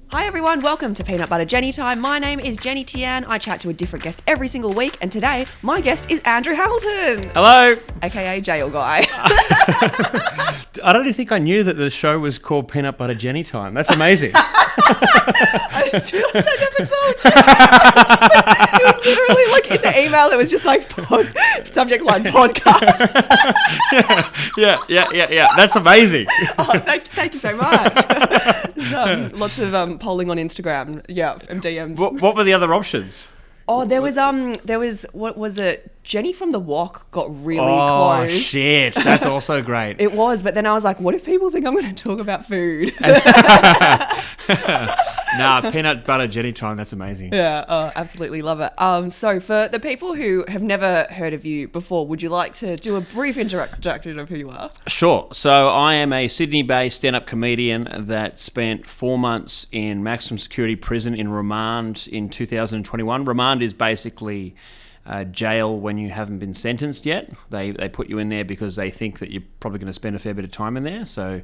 Hi everyone, welcome to Peanut Butter Jenny Time. My name is Jenny Tian. I chat to a different guest every single week, and today my guest is Andrew Hamilton. Hello. AKA Jail Guy. I don't think I knew that the show was called Peanut Butter Jenny Time. That's amazing. I just realised I never told you. It was literally like in the email, it was just like subject line podcast. Yeah. That's amazing. Oh, thank you so much. Lots of polling on Instagram, and DMs. What were the other options? Oh, there was what was it? Jenny from the Walk got really Oh, close. shit. That's also great. It was, but then I was like, what if people think I'm going to talk about food? Nah, Peanut Butter Jenny Time. That's amazing. Yeah, absolutely love it. So for the people who have never heard of you before, would you like to do a brief introduction of who you are? Sure. So I am a Sydney-based stand-up comedian that spent 4 months in maximum security prison in remand in 2021. Remand is basically jail when you haven't been sentenced yet. They put you in there because they think that you're probably going to spend a fair bit of time in there. So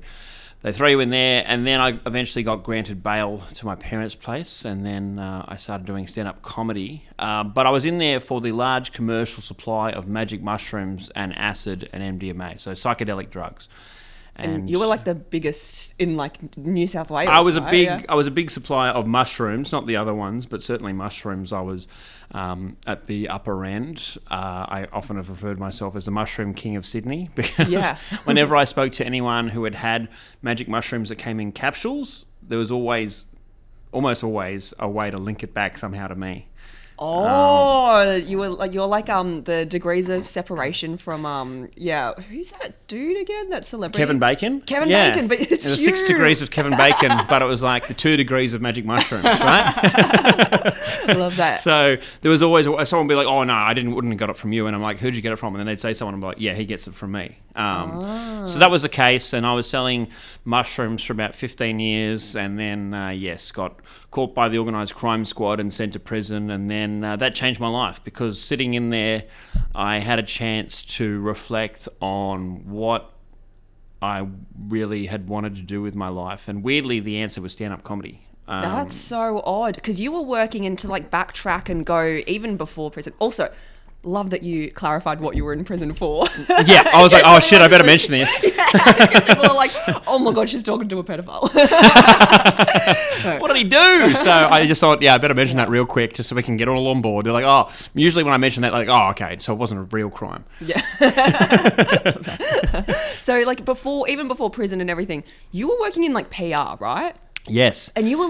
they throw you in there, and then I eventually got granted bail to my parents' place, and then I started doing stand-up comedy. But I was in there for the large commercial supply of magic mushrooms and acid and MDMA, so psychedelic drugs. And you were like the biggest in like New South Wales. I was right? I was a big supplier of mushrooms, not the other ones, but certainly mushrooms. I was at the upper end. I often have referred myself as the mushroom king of Sydney because whenever I spoke to anyone who had magic mushrooms that came in capsules, there was almost always a way to link it back somehow to me. Oh, you're like the degrees of separation from who's that dude again? That celebrity? Kevin Bacon. Bacon, but it's the you. 6 degrees of Kevin Bacon, but it was like the 2 degrees of magic mushrooms, right? I love that. So there was always someone would be like, "Oh no, wouldn't have got it from you," and I'm like, "Who'd you get it from?" And then they'd say someone, and I'm like, "Yeah, he gets it from me." So that was the case, and I was selling mushrooms for about 15 years, and then got caught by the organised crime squad and sent to prison, and then that changed my life because sitting in there, I had a chance to reflect on what I really had wanted to do with my life, and weirdly, the answer was stand-up comedy. That's so odd because you were working into like backtrack and go even before prison. Also, love that you clarified what you were in prison for. Yeah, I was like, oh shit, I better mention this. Yeah, because people are like, oh my god, she's talking to a pedophile. What did he do? So I just thought, I better mention that real quick just so we can get all on board. They're like, oh, usually when I mention that, like, oh, okay, so it wasn't a real crime. Yeah. So like even before prison and everything, you were working in like PR, right? Yes. And you were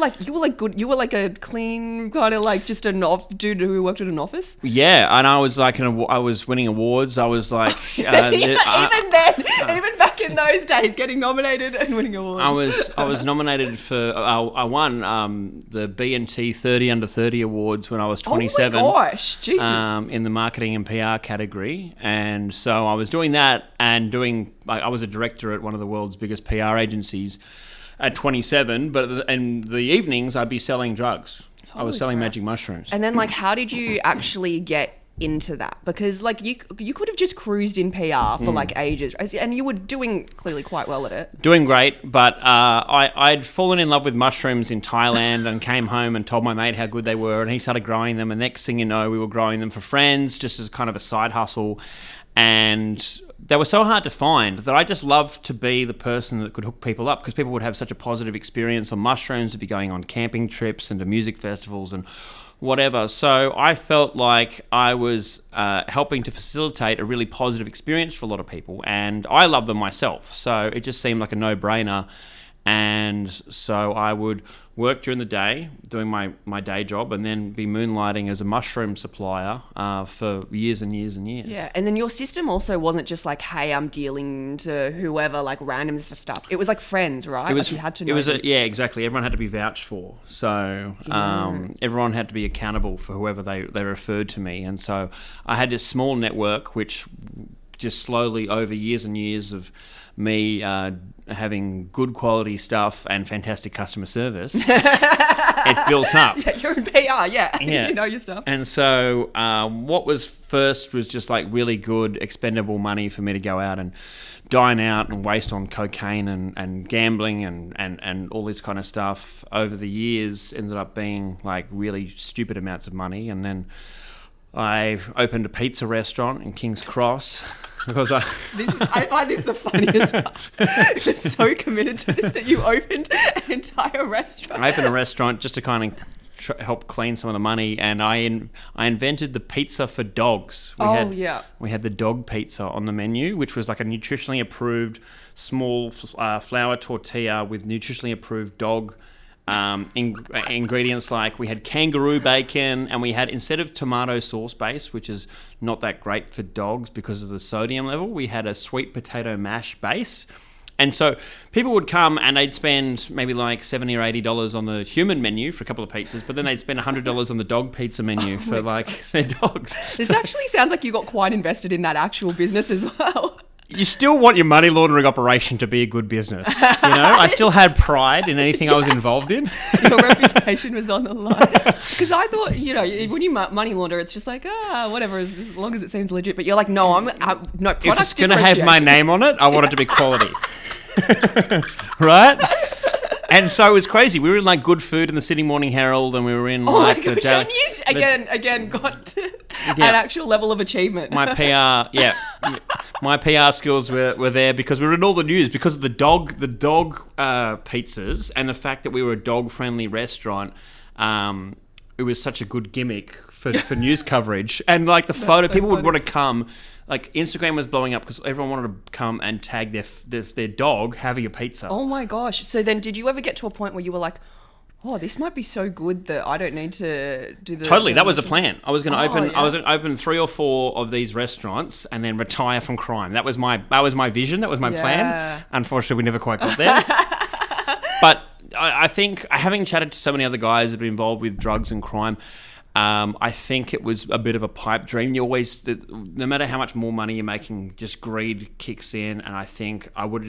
good. You were like a clean kind of like just an dude who worked at an office. Yeah, and I was like, I was winning awards. I was like, even back in those days, getting nominated and winning awards. I was nominated for. I won the B&T 30 Under 30 awards when I was 27. Oh my gosh, Jesus! In the marketing and PR category, and so I was doing that and I was a director at one of the world's biggest PR agencies. At 27, but in the evenings I'd be selling drugs. I was selling magic mushrooms. And then, like, how did you actually get into that? Because, like, you could have just cruised in PR for like ages, and you were doing clearly quite well at it. Doing great, but I'd fallen in love with mushrooms in Thailand and came home and told my mate how good they were, and he started growing them. And next thing you know, we were growing them for friends, just as kind of a side hustle. And they were so hard to find that I just loved to be the person that could hook people up because people would have such a positive experience on mushrooms, would be going on camping trips and to music festivals and whatever. So I felt like I was helping to facilitate a really positive experience for a lot of people, and I love them myself. So it just seemed like a no-brainer. And so I would work during the day doing my day job and then be moonlighting as a mushroom supplier for years and years and years. Yeah, and then your system also wasn't just like, hey, I'm dealing to whoever, like random stuff. It was like friends, right? It was, like you had to know. Exactly. Everyone had to be vouched for. So everyone had to be accountable for whoever they referred to me. And so I had this small network which just slowly over years and years of me having good quality stuff and fantastic customer service, it built up. Yeah, you're in PR, yeah. Yeah. You know your stuff. And so what was first was just like really good expendable money for me to go out and dine out and waste on cocaine and gambling and all this kind of stuff. Over the years ended up being like really stupid amounts of money. And then I opened a pizza restaurant in King's Cross because I find this the funniest part. You're so committed to this that you opened an entire restaurant. I opened a restaurant just to kind of help clean some of the money, and I invented the pizza for dogs. We had the dog pizza on the menu, which was like a nutritionally approved small flour tortilla with nutritionally approved dog ingredients. Like we had kangaroo bacon, and we had, instead of tomato sauce base, which is not that great for dogs because of the sodium level, we had a sweet potato mash base. And so people would come and they'd spend maybe like $70 or $80 on the human menu for a couple of pizzas, but then they'd spend $100 on the dog pizza menu for like their dogs. This actually sounds like you got quite invested in that actual business as well. You still want your money laundering operation to be a good business. You know, I still had pride in anything I was involved in. Your reputation was on the line. Because I thought, you know, when you money launder, it's just like, whatever, as long as it seems legit. But you're like, no, no, product if it's going to have my name on it, I want it to be quality. Right? And so it was crazy. We were in like Good Food in the Sydney Morning Herald, and we were in like my gosh, and you again got to an actual level of achievement. My PR skills were there because we were in all the news because of the dog pizzas and the fact that we were a dog friendly restaurant. It was such a good gimmick for news coverage, and like the photo, people would want to come. Like Instagram was blowing up because everyone wanted to come and tag their dog having a pizza. Oh my gosh! So then, did you ever get to a point where you were like, "Oh, this might be so good that I don't need to do the..." Totally, that was the plan. I was going to open. Yeah. I was going to open 3 or 4 of these restaurants and then retire from crime. That was my vision. That was my plan. Unfortunately, we never quite got there. But I think, having chatted to so many other guys that have been involved with drugs and crime, I think it was a bit of a pipe dream. You always, no matter how much more money you're making, just greed kicks in. And I think I would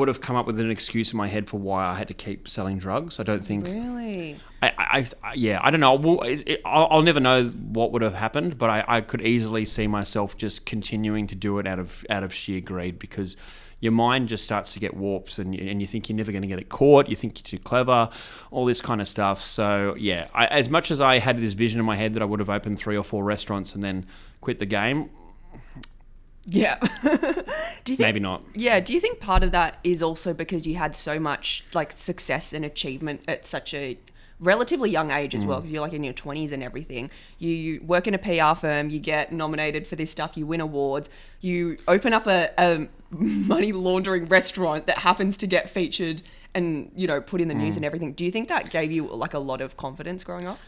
have come up with an excuse in my head for why I had to keep selling drugs. I don't think. Really? I don't know. I'll never know what would have happened, but I could easily see myself just continuing to do it out of sheer greed, because your mind just starts to get warped, and you think you're never going to get it caught. You think you're too clever, all this kind of stuff. So yeah, as much as I had this vision in my head that I would have opened 3 or 4 restaurants and then quit the game. Yeah. Do you think, maybe not. Yeah. Do you think part of that is also because you had so much like success and achievement at such a relatively young age as well, because you're like in your 20s and everything. You work in a PR firm, you get nominated for this stuff, you win awards, you open up a money laundering restaurant that happens to get featured and, you know, put in the news and everything. Do you think that gave you like a lot of confidence growing up?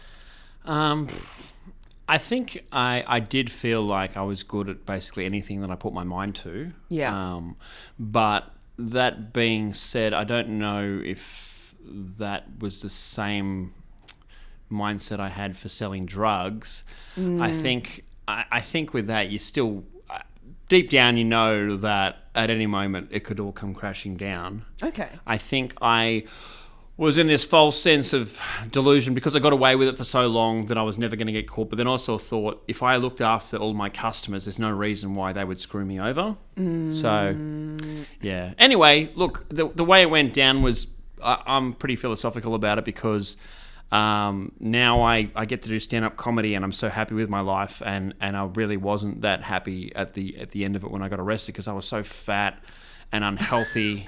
I think I did feel like I was good at basically anything that I put my mind to. Yeah. But that being said, I don't know if that was the same mindset I had for selling drugs. I think with that, you still deep down you know that at any moment it could all come crashing down. Okay. I think I was in this false sense of delusion because I got away with it for so long that I was never going to get caught. But then also thought, if I looked after all my customers, there's no reason why they would screw me over. So, yeah. Anyway, look, the way it went down was, I'm pretty philosophical about it because now I get to do stand-up comedy and I'm so happy with my life, and I really wasn't that happy at the end of it when I got arrested because I was so fat and unhealthy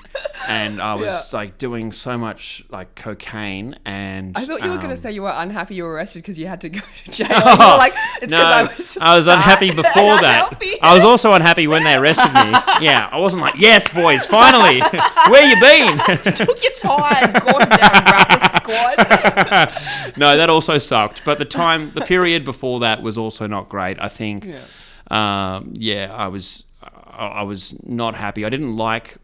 and I was like doing so much like cocaine. And I thought you were going to say you were unhappy you were arrested because you had to go to jail. You were like, it's because I was unhappy before that. I was also unhappy when they arrested me. Yeah, I wasn't like, yes, boys, finally, where you been? Took your time, goddamn rapper squad. No, that also sucked. But the period before that was also not great. I think, I was not happy. I didn't like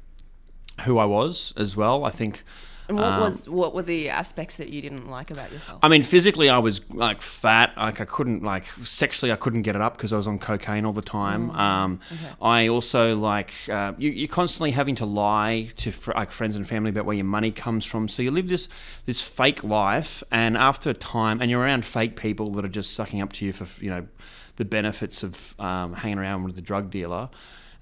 who I was as well. I think And what were the aspects that you didn't like about yourself? I mean, physically, I was like fat. Like I couldn't sexually, I couldn't get it up because I was on cocaine all the time. Okay. I also you're constantly having to lie to friends and family about where your money comes from. So you live this fake life, and after a time, and you're around fake people that are just sucking up to you for the benefits of hanging around with the drug dealer.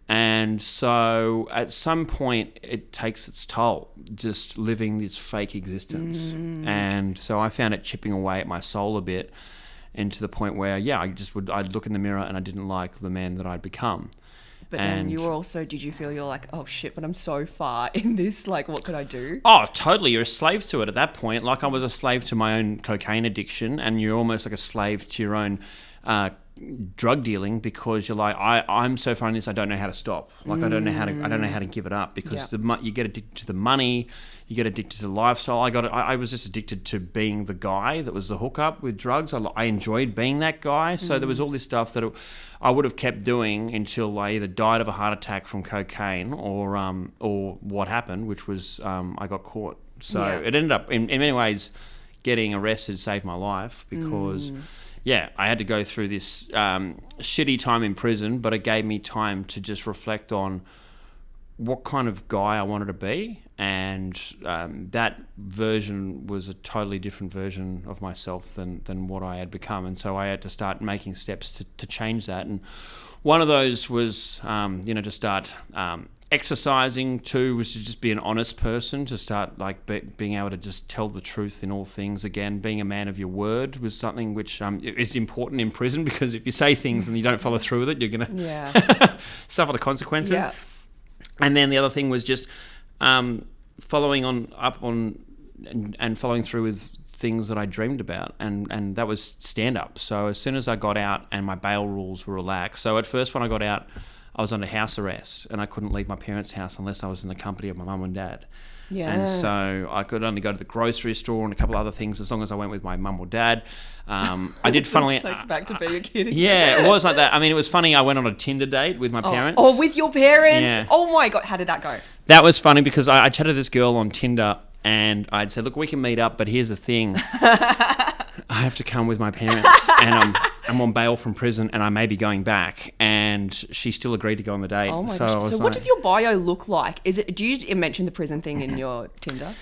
And so at some point it takes its toll just living this fake existence. And so I found it chipping away at my soul a bit, and to the point where I'd look in the mirror and I didn't like the man that I'd become. But then you were also, did you feel you're like, oh shit, but I'm so far in this, like what could I do? Oh, totally. You're a slave to it at that point. Like I was a slave to my own cocaine addiction, and you're almost like a slave to your own drug dealing, because you're like, I'm so far in this, I don't know how to stop. Like I don't know how to give it up, because you get addicted to the money, you get addicted to the lifestyle. I was just addicted to being the guy that was the hookup with drugs. I enjoyed being that guy. So there was all this stuff that I would have kept doing until I either died of a heart attack from cocaine or what happened, which was I got caught. So it ended up in many ways getting arrested saved my life, because I had to go through this shitty time in prison, but it gave me time to just reflect on what kind of guy I wanted to be. And that version was a totally different version of myself than what I had become. And so I had to start making steps to change that. And one of those was, to start exercising. 2 was to just be an honest person, to start being able to just tell the truth in all things. Again, being a man of your word was something which is important in prison, because if you say things and you don't follow through with it, you're going to suffer the consequences. Yeah. And then the other thing was just following through with things that I dreamed about, and that was stand-up. So as soon as I got out and my bail rules were relaxed, so at first when I got out, I was under house arrest, and I couldn't leave my parents' house unless I was in the company of my mum and dad. Yeah. And so I could only go to the grocery store and a couple of other things as long as I went with my mum or dad. I did funnily... It's like back to being a kid again. Yeah, it was like that. I mean, it was funny. I went on a Tinder date with my parents. Oh, with your parents? Yeah. Oh my God. How did that go? That was funny, because I chatted to this girl on Tinder, and I'd said, look, we can meet up, but here's the thing. I have to come with my parents, and I'm on bail from prison, and I may be going back. And she still agreed to go on the date. Oh my gosh. So what does your bio look like? Do you mention the prison thing in your Tinder?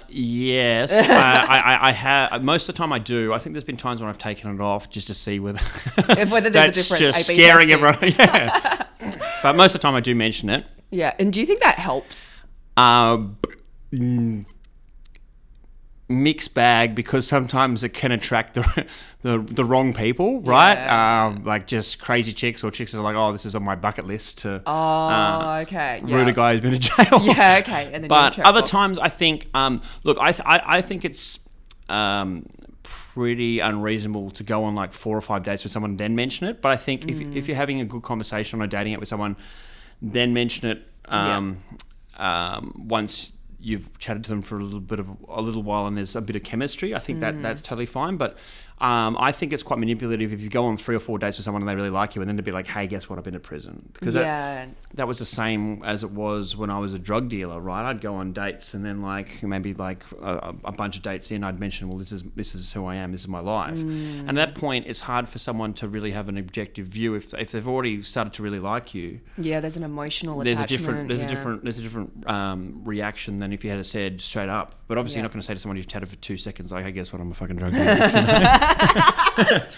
Yes. I have. Most of the time I do. I think there's been times when I've taken it off just to see whether there's a difference. Just scaring everyone. Yeah. But most of the time I do mention it. Yeah. And do you think that helps? Mixed bag, because sometimes it can attract the wrong people, right? Yeah. Like just crazy chicks, or chicks that are like, oh, this is on my bucket list to okay. root a guy who's been in jail. Yeah, okay. And then but other times I think look, I think it's pretty unreasonable to go on like 4 or 5 dates with someone and then mention it. But I think if you're having a good conversation or dating it with someone, then mention it once you've chatted to them for a little while and there's a bit of chemistry. I think that's totally fine. But I think it's quite manipulative if you go on 3 or 4 dates with someone and they really like you, and then to be like, hey, guess what? I've been to prison. Because that was the same as it was when I was a drug dealer, right? I'd go on dates, and then maybe a bunch of dates in, I'd mention, well, this is who I am, this is my life. And at that point, it's hard for someone to really have an objective view if they've already started to really like you. Yeah, there's an emotional attachment. There's a different reaction than if you had said straight up. But obviously, you're not going to say to someone you've chatted for 2 seconds, like, hey, guess what? I'm a fucking drug dealer. That's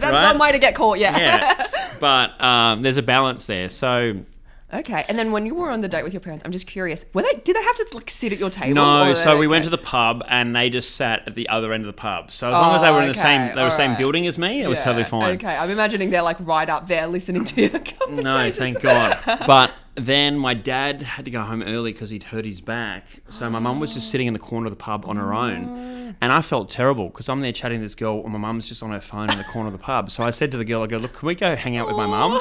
right? One way to get caught. Yeah. But there's a balance there. So. Okay, and then when you were on the date with your parents, I'm just curious, did they have to sit at your table? No, so we went to the pub and they just sat at the other end of the pub. So as long as they were in the same building as me, it was totally fine. Okay, I'm imagining they're right up there listening to your conversation. No, thank God. But then my dad had to go home early because he'd hurt his back. So my mum was just sitting in the corner of the pub on her own. And I felt terrible because I'm there chatting to this girl and my mum's just on her phone in the corner of the pub. So I said to the girl, look, can we go hang out with my mum?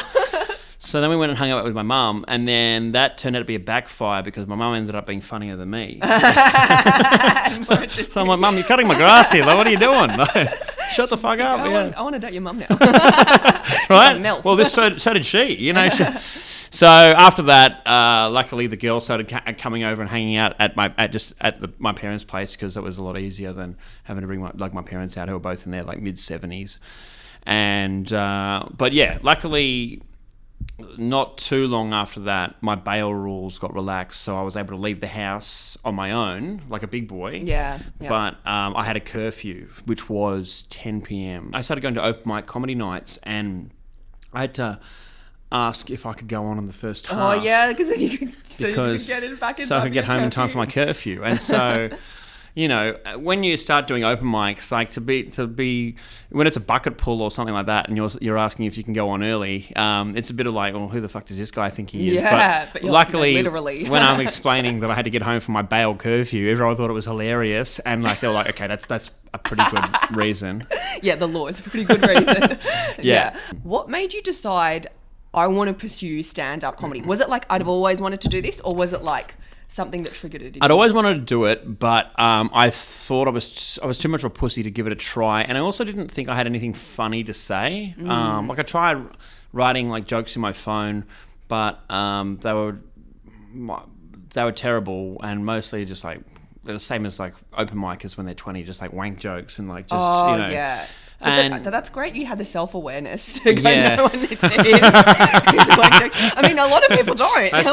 So then we went and hung out with my mum, and then that turned out to be a backfire because my mum ended up being funnier than me. So I'm like, Mum, you're cutting my grass here. What are you doing? Shut the fuck up. I want to date your mum now. Right? Well, so did she. So after that, luckily the girls started coming over and hanging out at my parents' place, because that was a lot easier than having to bring my parents out, who were both in their like mid-70s. And but yeah, luckily, not too long after that, my bail rules got relaxed, so I was able to leave the house on my own, like a big boy. Yeah. But I had a curfew, which was 10 p.m. I started going to open mic comedy nights, and I had to ask if I could go on the first half. Oh yeah, because then you could get it back in so time. I could get home in time for my curfew. And so, you know, when you start doing open mics, like to be when it's a bucket pull or something like that, and you're asking if you can go on early, it's a bit of like, well, who the fuck does this guy think he is? Yeah, but luckily, literally, when I'm explaining that I had to get home from my bail curfew, everyone thought it was hilarious, and like they were like, okay, that's a pretty good reason. Yeah, the law is a pretty good reason. Yeah. What made you decide I want to pursue stand-up comedy? Was it like I'd always wanted to do this, or was it like something that triggered it? I'd always wanted to do it, but I thought I was too much of a pussy to give it a try, and I also didn't think I had anything funny to say. Like I tried writing like jokes in my phone, but they were terrible, and mostly just like the same as like open micers when they're 20, just like wank jokes and like just yeah. And that's great. You had the self-awareness to go, Yeah. no one needs to hear this wank joke. I mean, a lot of people don't. I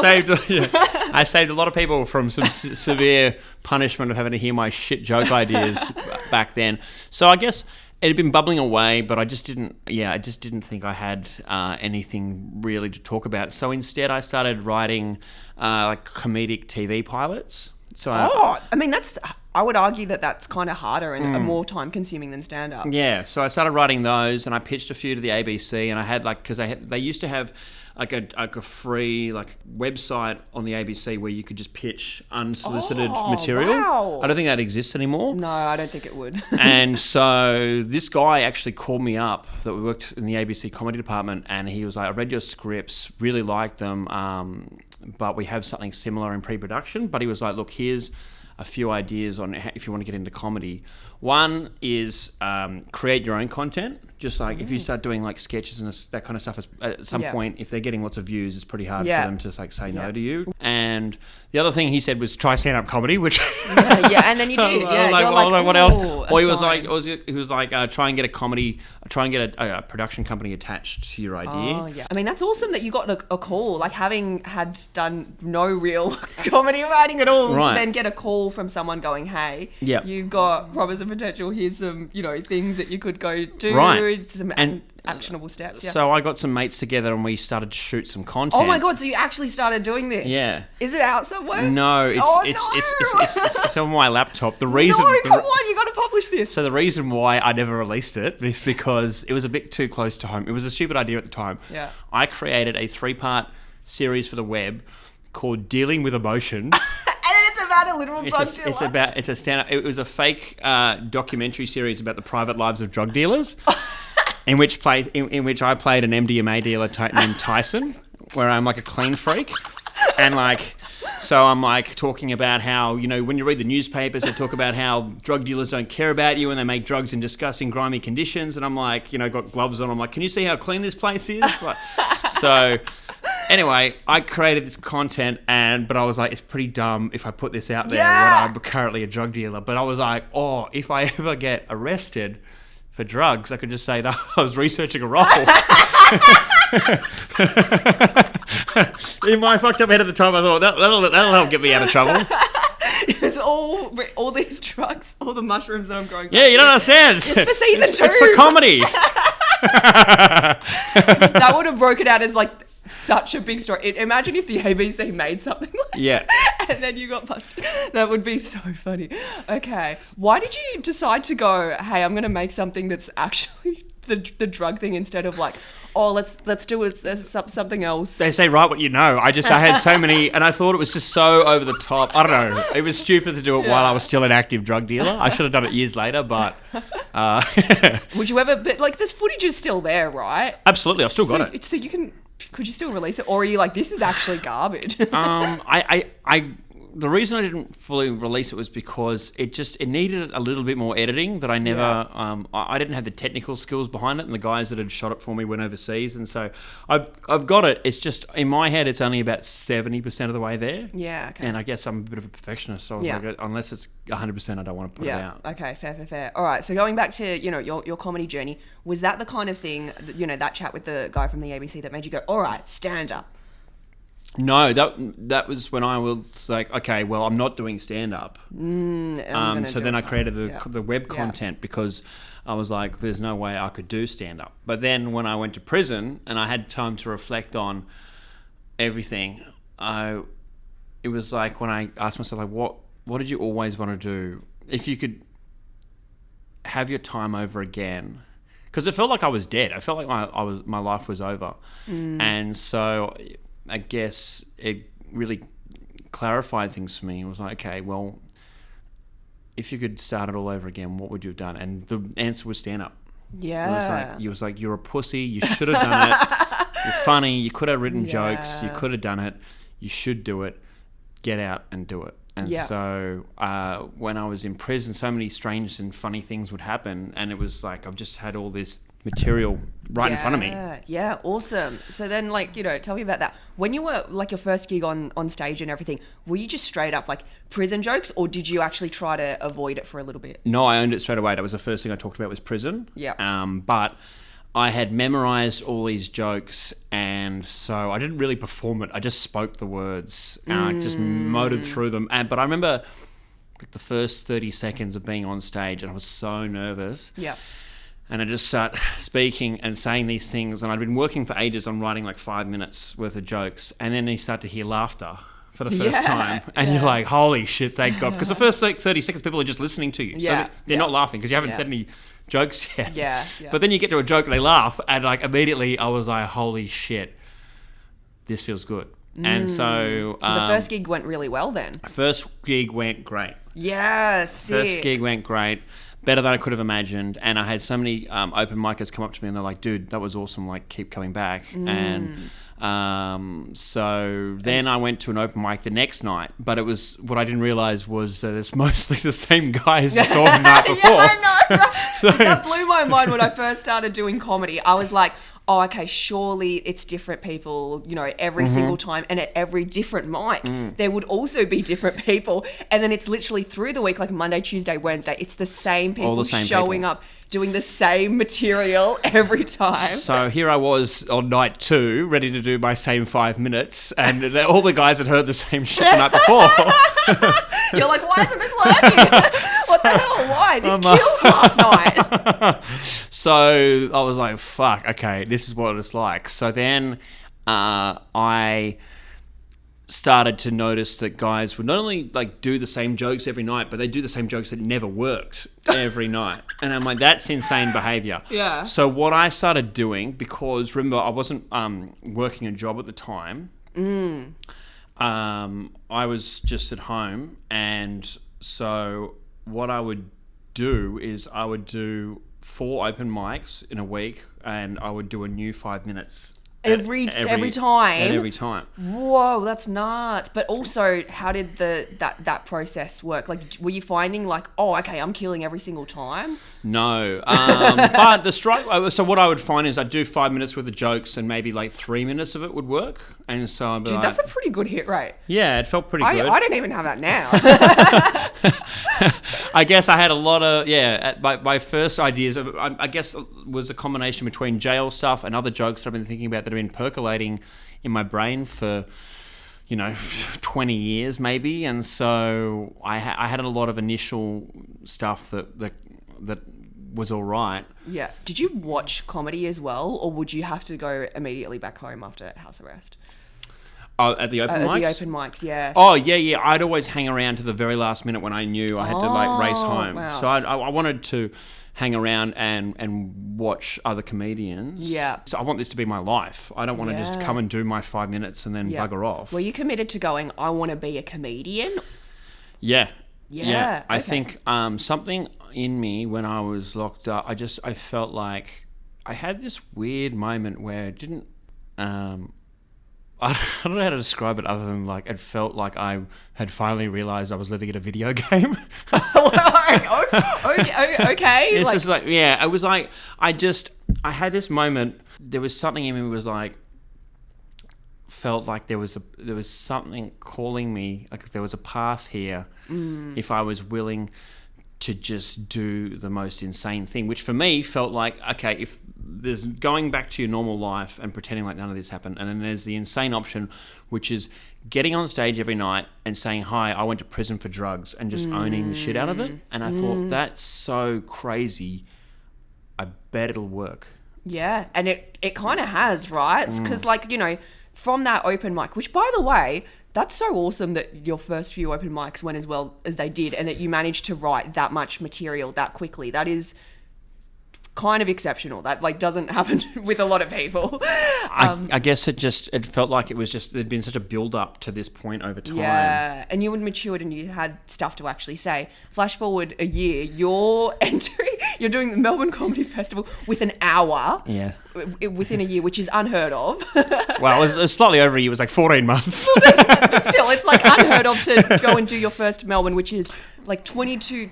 saved a lot of people from some severe punishment of having to hear my shit joke ideas back then. So I guess it had been bubbling away, but I just didn't think I had anything really to talk about. So instead, I started writing like comedic TV pilots. So I would argue that that's kind of harder and more time consuming than stand up. Yeah, so I started writing those, and I pitched a few to the ABC, and I had like, because they used to have like a free like website on the ABC where you could just pitch unsolicited material. Wow. I don't think that exists anymore. No, I don't think it would. And so this guy actually called me up that we worked in the ABC comedy department, and he was like, I read your scripts, really liked them, but we have something similar in pre-production. But he was like, look, here's a few ideas on if you want to get into comedy. One is create your own content. Just like if you start doing like sketches and that kind of stuff, at some point, if they're getting lots of views, it's pretty hard for them to like say no to you. And the other thing he said was try stand-up comedy, which and then you do. What else? Or he was like, try and get a production company attached to your idea. Oh yeah, I mean that's awesome that you got a call, like having had done no real comedy writing at all, to then get a call from someone going, hey, you've got promise of potential. Here's some things that you could go do. Right. Some actionable steps. Yeah. So I got some mates together and we started to shoot some content. Oh my god! So you actually started doing this? Yeah. Is it out somewhere? No, it's on my laptop. The reason. No, come on! You got to publish this. So the reason why I never released it is because it was a bit too close to home. It was a stupid idea at the time. Yeah. I created a 3-part series for the web called Dealing with Emotion. It's about a literal drug dealer. It was a fake documentary series about the private lives of drug dealers, in which I played an MDMA dealer named Tyson, where I'm like a clean freak, and like. So I'm like talking about how, when you read the newspapers, they talk about how drug dealers don't care about you and they make drugs in disgusting, grimy conditions. And I'm like, got gloves on. I'm like, can you see how clean this place is? Like, so anyway, I created this content but I was like, it's pretty dumb if I put this out there when I'm currently a drug dealer. But I was like, if I ever get arrested for drugs, I could just say that I was researching a role. In my fucked up head at the time, I thought that'll help get me out of trouble. It's all these drugs, all the mushrooms that I'm growing. Yeah, you don't understand. It's for season 2. It's for comedy. That would have broken out as like such a big story. Imagine if the ABC made something like that, and then you got busted. That would be so funny. Okay, why did you decide to go, hey, I'm going to make something that's actually the drug thing instead of like, let's do something else? They say write what you know. I had so many, and I thought it was just so over the top. I don't know. It was stupid to do it while I was still an active drug dealer. I should have done it years later, but... Would you ever... But like, this footage is still there, right? Absolutely. I've still got it. So you can... Could you still release it? Or are you like, this is actually garbage? the reason I didn't fully release it was because it needed a little bit more editing that I never I didn't have the technical skills behind it, and the guys that had shot it for me went overseas, and so I've got it. It's just in my head it's only about 70% of the way there. Yeah, okay. And I guess I'm a bit of a perfectionist, so I was like, unless it's 100%, I don't want to put it out. Okay, fair. All right, so going back to, you know, your comedy journey, was that the kind of thing, you know, that chat with the guy from the ABC that made you go, all right, stand up? No, that was when I was like, okay, well, I'm not doing stand up. So then I created the web content because I was like, there's no way I could do stand up. But then when I went to prison and I had time to reflect on everything, it was like when I asked myself, like, what did you always want to do if you could have your time over again? Because it felt like I was dead. I felt like my life was over, and so I guess it really clarified things for me. It was like, okay, well, if you could start it all over again, what would you have done? And the answer was stand up. Yeah. It was like you're a pussy. You should have done it. You're funny. You could have written jokes. You could have done it. You should do it. Get out and do it. And so when I was in prison, so many strange and funny things would happen. And it was like I've just had all this material right in front of me. Yeah, awesome. So then, like, you know, tell me about that. When you were, like, your first gig on stage and everything, were you just straight up, like, prison jokes, or did you actually try to avoid it for a little bit? No, I owned it straight away. That was the first thing I talked about was prison. Yeah. But I had memorized all these jokes, and so I didn't really perform it. I just spoke the words, and I just motored through them. But I remember like the first 30 seconds of being on stage, and I was so nervous. Yeah. And I just start speaking and saying these things, and I'd been working for ages on writing like 5 minutes worth of jokes, and then you start to hear laughter for the first time, and you're like, holy shit, thank God. Because the first like 30 seconds, people are just listening to you. So they're not laughing because you haven't said any jokes yet. Yeah. But then you get to a joke and they laugh, and like immediately I was like, holy shit, this feels good. And so the first gig went really well then. First gig went great. Yeah, sick. First gig went great. Better than I could have imagined. And I had so many open micers come up to me and they're like, dude, that was awesome. Like, keep coming back. And so then I went to an open mic the next night. But it was, what I didn't realise was that it's mostly the same guys you saw the night before. I know. That blew my mind when I first started doing comedy. I was like, oh, okay, surely it's different people, you know, every single time, and at every different mic, there would also be different people. And then it's literally through the week, like Monday, Tuesday, Wednesday, it's the same people showing up, doing the same material every time. So here I was on night 2, ready to do my same 5 minutes, and all the guys had heard the same shit the night before. You're like, why isn't this working? What the hell? Why? This killed last night. So I was like, fuck, okay, this is what it's like. So then I started to notice that guys would not only like do the same jokes every night, but they do the same jokes that never worked every night. And I'm like, that's insane behavior. Yeah. So what I started doing, because remember, I wasn't working a job at the time. I was just at home, and so what I would do is I would do 4 open mics in a week, and I would do a new 5 minutes every time. Every time. Whoa, that's nuts. But also, how did that process work? Like, were you finding like, oh, okay, I'm killing every single time? No, but the strike. So what I would find is I'd do 5 minutes worth of jokes, and maybe like 3 minutes of it would work. And so I'd be Dude, that's a pretty good hit rate. Yeah, it felt pretty good. I don't even have that now. I guess I had a lot of my first ideas. I guess was a combination between jail stuff and other jokes that I've been thinking about that have been percolating in my brain for 20 years maybe. And so I had a lot of initial stuff that was all right. Yeah. Did you watch comedy as well, or would you have to go immediately back home after house arrest? Oh, at the open mics? The open mics, yeah. Oh, yeah. I'd always hang around to the very last minute when I knew I had to like race home. Wow. So I wanted to hang around and watch other comedians. Yeah. So I want this to be my life. I don't want to just come and do my 5 minutes and then bugger off. Were you committed to going, I want to be a comedian? Yeah. Yeah. I think something in me when I was locked up, I felt like I had this weird moment where it didn't... I don't know how to describe it other than like it felt like I had finally realized I was living in a video game. Okay. It's just like, yeah, it was like, I had this moment, there was something in me was like, felt like there was something calling me, like there was a path here if I was willing to just do the most insane thing, which for me felt like, okay, if there's going back to your normal life and pretending like none of this happened, and then there's the insane option, which is getting on stage every night and saying, hi, I went to prison for drugs, and just owning the shit out of it. And I thought, that's so crazy. I bet it'll work. Yeah, and it kind of has, right? Because, like, you know, from that open mic, which, by the way, that's so awesome that your first few open mics went as well as they did, and that you managed to write that much material that quickly. That is kind of exceptional. That like doesn't happen with a lot of people. I guess it felt like it was just, there'd been such a build up to this point over time. Yeah, and you had matured and you had stuff to actually say. Flash forward a year, you're doing the Melbourne Comedy Festival with an hour. Yeah. Within a year, which is unheard of. Well, it was slightly over a year. It was like 14 months. But still, it's like unheard of to go and do your first Melbourne, which is like 22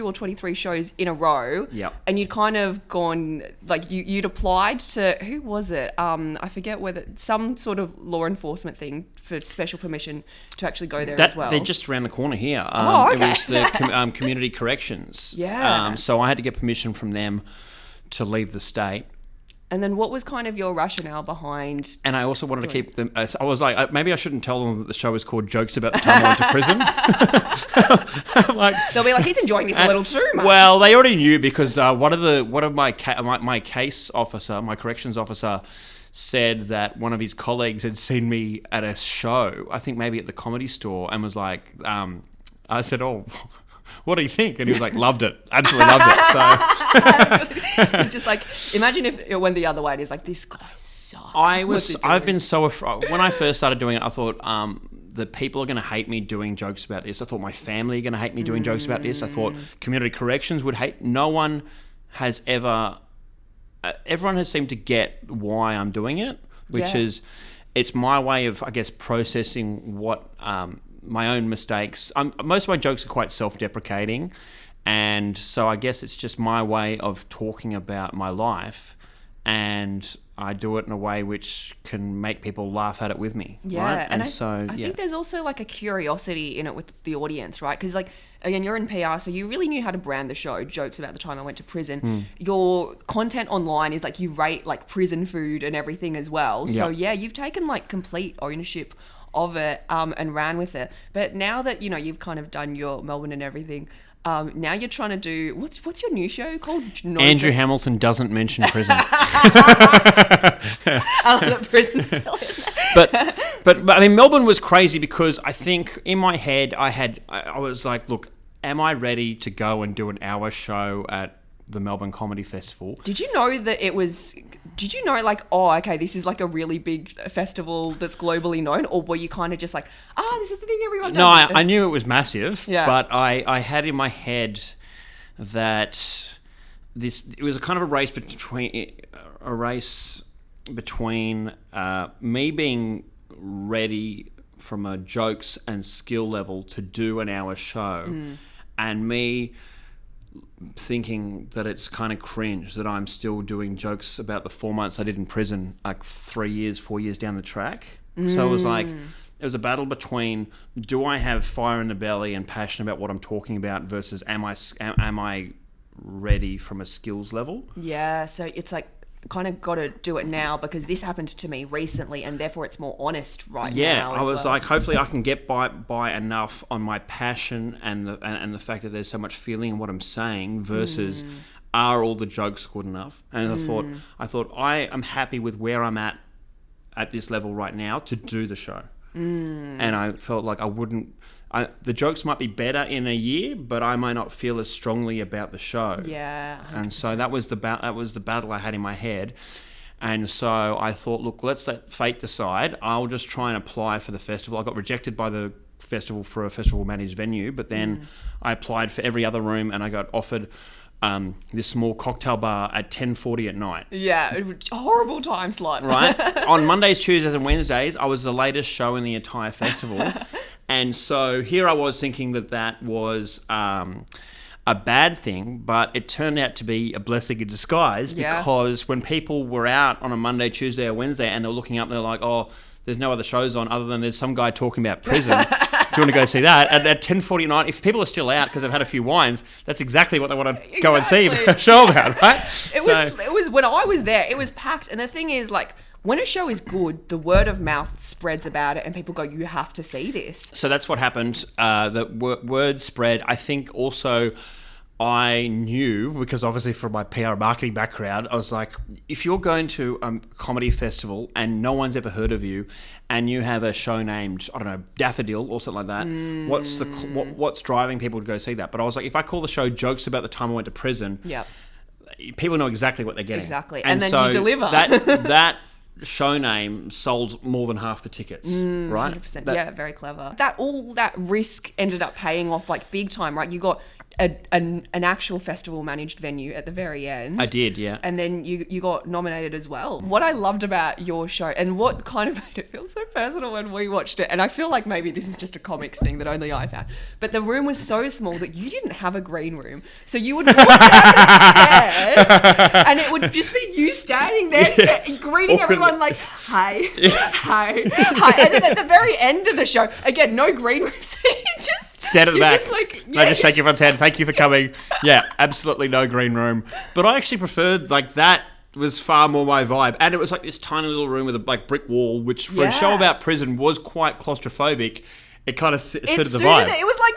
or 23 shows in a row. Yep. And you'd kind of gone, like you'd applied to, who was it? I forget whether, some sort of law enforcement thing for special permission to actually go there as well. They're just around the corner here. Okay. It was the community corrections. Yeah. So I had to get permission from them to leave the state. And then what was kind of your rationale behind... And I also wanted to keep them... I was like, maybe I shouldn't tell them that the show was called Jokes About the Time I Went to Prison. They'll be like, he's enjoying this a little too much. Well, they already knew because one of my case officer, my corrections officer, said that one of his colleagues had seen me at a show, I think maybe at the Comedy Store, and was like, I said, oh... what do you think? And he was like, loved it. Absolutely loved it. So it's just like, imagine if it went the other way and it's like, this guy sucks. I've been so afraid. When I first started doing it, I thought that people are going to hate me doing jokes about this. I thought my family are going to hate me doing jokes about this. I thought community corrections would hate. No one has ever... everyone has seemed to get why I'm doing it, which is, it's my way of, I guess, processing what... my own mistakes. Most of my jokes are quite self-deprecating, and so I guess it's just my way of talking about my life, and I do it in a way which can make people laugh at it with me. Yeah, right? and I think there's also like a curiosity in it with the audience, right? Because like, again, you're in PR, so you really knew how to brand the show. Jokes About the Time I Went to Prison. Your content online is like, you rate like prison food and everything as well. So yeah, you've taken like complete ownership of it and ran with it. But now that, you know, you've kind of done your Melbourne and everything, now you're trying to do, what's your new show called? Andrew Hamilton Doesn't Mention Prison. The prison's still in there. But I mean, Melbourne was crazy because I think in my head I was like, look, am I ready to go and do an hour show at the Melbourne Comedy Festival? Did you know like, oh, okay, this is like a really big festival that's globally known? Or were you kind of just like, this is the thing everyone does? No, I knew it was massive, yeah. But I had in my head that it was a kind of a race between me being ready from a jokes and skill level to do an hour show and me thinking that it's kind of cringe that I'm still doing jokes about the 4 months I did in prison, like 4 years down the track. So it was like, it was a battle between, do I have fire in the belly and passion about what I'm talking about versus am I ready from a skills level? Yeah, so it's like, kind of got to do it now because this happened to me recently and therefore it's more honest now. Yeah, I was like, hopefully I can get by enough on my passion and the fact that there's so much feeling in what I'm saying versus are all the jokes good enough? And I thought I am happy with where I'm at this level right now to do the show. And I felt like the jokes might be better in a year, but I might not feel as strongly about the show. Yeah, 100%. And so that was the battle I had in my head. And so I thought, look, let's let fate decide. I'll just try and apply for the festival. I got rejected by the festival for a festival managed venue, but then I applied for every other room and I got offered this small cocktail bar at 10:40 at night. Yeah, horrible time slot. Right? On Mondays, Tuesdays and Wednesdays, I was the latest show in the entire festival. And so here I was thinking that was a bad thing, but it turned out to be a blessing in disguise because when people were out on a Monday, Tuesday or Wednesday and they're looking up and they're like, oh, there's no other shows on other than there's some guy talking about prison. Do you want to go see that? At 10:40 at night, if people are still out because they've had a few wines, that's exactly what they want to go and see a show about, right? It was when I was there, it was packed. And the thing is, like, when a show is good, the word of mouth spreads about it and people go, you have to see this. So that's what happened. The word spread. I think also I knew, because obviously from my PR marketing background, I was like, if you're going to a comedy festival and no one's ever heard of you and you have a show named, I don't know, Daffodil or something like that, what's driving people to go see that? But I was like, if I call the show Jokes About the Time I Went to Prison, people know exactly what they're getting. Exactly. And then so you deliver. that show name sold more than half the tickets, right? 100%. Very clever. All that risk ended up paying off like big time, right? You got an actual festival managed venue at the very end. I did, yeah. And then you got nominated as well. What I loved about your show and what kind of made it feel so personal when we watched it, and I feel like maybe this is just a comics thing that only I found, but the room was so small that you didn't have a green room. So you would walk down the stairs and it would just be you standing there greeting everyone like, hi, hi, hi. And then at the very end of the show, again, no green room. So you just stand at the back. I just shake everyone's hand. Thank you for coming. Yeah, absolutely no green room. But I actually preferred like that. Was far more my vibe, and it was like this tiny little room with a like brick wall, which for a show about prison was quite claustrophobic. It kind of suited the vibe. It was like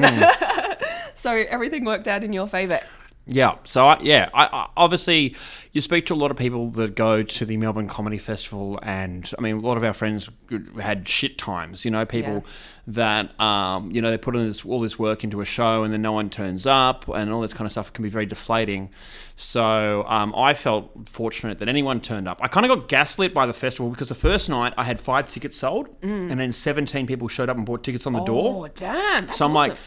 prison. So everything worked out in your favour. Yeah. So I obviously you speak to a lot of people that go to the Melbourne Comedy Festival, and I mean a lot of our friends had shit times. You know, people that they put in all this work into a show, and then no one turns up, and all this kind of stuff can be very deflating. So I felt fortunate that anyone turned up. I kind of got gaslit by the festival because the first night I had 5 tickets sold, and then 17 people showed up and bought tickets on the door. Oh damn! That's so I'm awesome. like.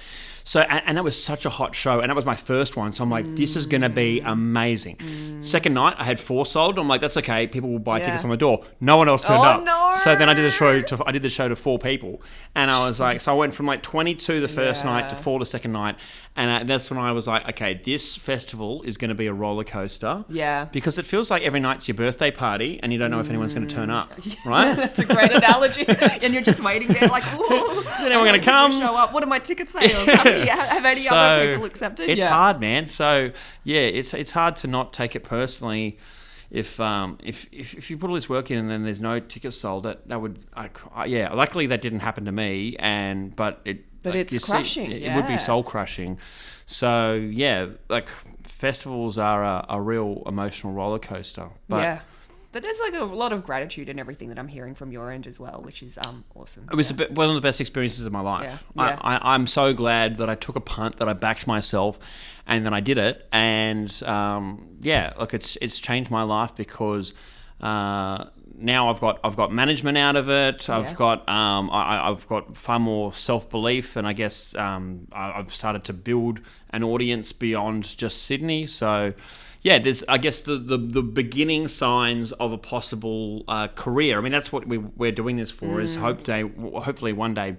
So, and that was such a hot show, and that was my first one. So I'm like, this is going to be amazing. Second night, I had 4 sold. I'm like, that's okay. People will buy tickets on the door. No one else turned up. No. So then I did the show to 4 people, and I was like, so I went from like 22 the first night to 4 the second night, and that's when I was like, okay, this festival is going to be a roller coaster. Yeah. Because it feels like every night's your birthday party, and you don't know if anyone's going to turn up, right? That's a great analogy. And you're just waiting there, like, ooh, is anyone going to come? Show up. What are my ticket sales? Have any other people accepted? It's hard, man. So yeah, it's hard to not take it personally. If you put all this work in and then there's no tickets sold, that would luckily that didn't happen to me, but it's crushing. It would be soul crushing. So yeah, like festivals are a real emotional roller coaster. But But there's like a lot of gratitude in everything that I'm hearing from your end as well, which is awesome. It was one of the best experiences of my life. Yeah. I'm so glad that I took a punt, that I backed myself, and then I did it. And look, it's changed my life because now I've got management out of it. I've got far more self-belief, and I guess I've started to build an audience beyond just Sydney. So. Yeah, there's, I guess, the beginning signs of a possible career. I mean, that's what we're doing this for, is hopefully one day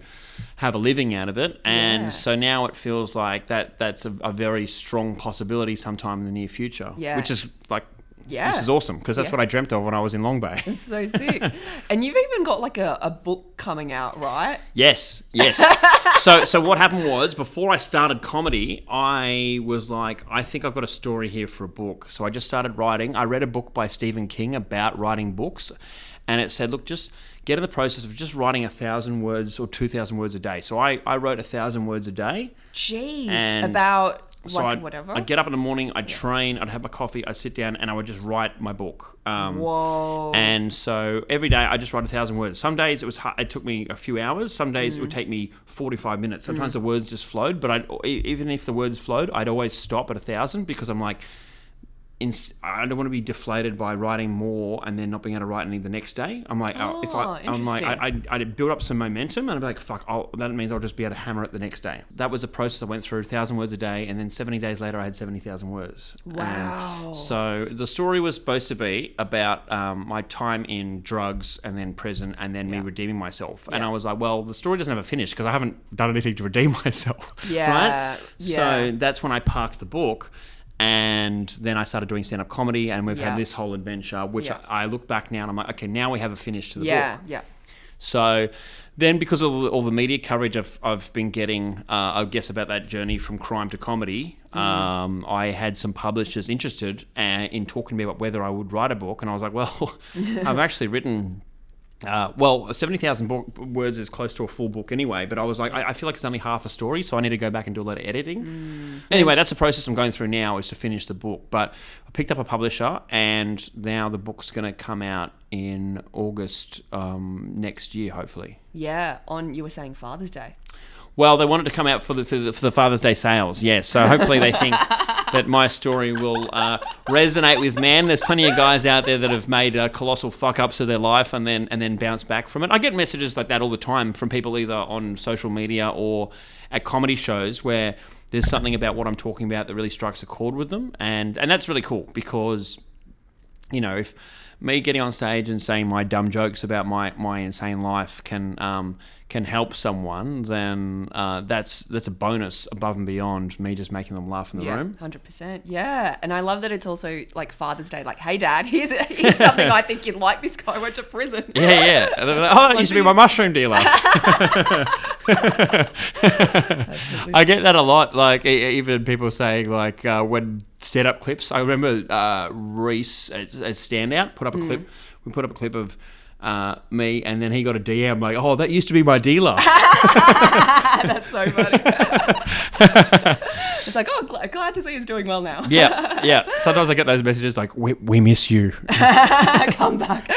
have a living out of it. And so now it feels like that's a very strong possibility sometime in the near future, which is like, this is awesome, because that's what I dreamt of when I was in Long Bay. It's so sick. And you've even got like a book coming out, right? Yes. So what happened was, before I started comedy, I was like, I think I've got a story here for a book. So I just started writing. I read a book by Stephen King about writing books, and it said, look, just get in the process of just writing 1,000 words or 2,000 words a day. So I wrote 1,000 words a day. Jeez, about... So whatever. I'd get up in the morning, I'd train, I'd have my coffee, I'd sit down, and I would just write my book. Whoa. And so every day I just write 1,000 words. Some days it took me a few hours. Some days it would take me 45 minutes. Sometimes the words just flowed, but even if the words flowed, I'd always stop at 1,000, because I'm like, I don't want to be deflated by writing more and then not being able to write any the next day. I'm like, I'd build up some momentum and I'd be like, fuck, that means I'll just be able to hammer it the next day. That was a process I went through, 1,000 words a day, and then 70 days later I had 70,000 words. Wow. So the story was supposed to be about my time in drugs and then prison and then me redeeming myself. And I was like, well, the story doesn't have a finish because I haven't done anything to redeem myself. Yeah. Right? Yeah. So that's when I parked the book. And then I started doing stand-up comedy, and we've had this whole adventure, which I look back now and I'm like, okay, now we have a finish to the book. Yeah. So then because of all the media coverage I've been getting, I guess, about that journey from crime to comedy, I had some publishers interested in talking to me about whether I would write a book. And I was like, well, I've actually written... 70,000 words is close to a full book anyway, but I was like, I feel like it's only half a story, so I need to go back and do a lot of editing. Anyway, that's the process I'm going through now, is to finish the book. But I picked up a publisher, and now the book's going to come out in August next year, hopefully. Yeah, you were saying Father's Day. Well, they wanted to come out for the Father's Day sales, yes. So hopefully they think that my story will resonate with men. There's plenty of guys out there that have made colossal fuck-ups of their life and then bounce back from it. I get messages like that all the time from people either on social media or at comedy shows where there's something about what I'm talking about that really strikes a chord with them. And that's really cool because, you know, if me getting on stage and saying my dumb jokes about my insane life can help someone, then that's a bonus above and beyond me just making them laugh in the room. 100%. Yeah, and I love that it's also like Father's Day. Like, hey, Dad, here's something I think you'd like. This guy went to prison. Yeah. And like, that used to be my mushroom dealer. I get that a lot. Like even people saying like when stand-up clips. I remember Reese at Stand Out put up a clip. We put up a clip of me, and then he got a DM like, oh, that used to be my dealer. That's so funny. It's like, oh, glad to see he's doing well now. Yeah. Sometimes I get those messages like, we miss you. Come back.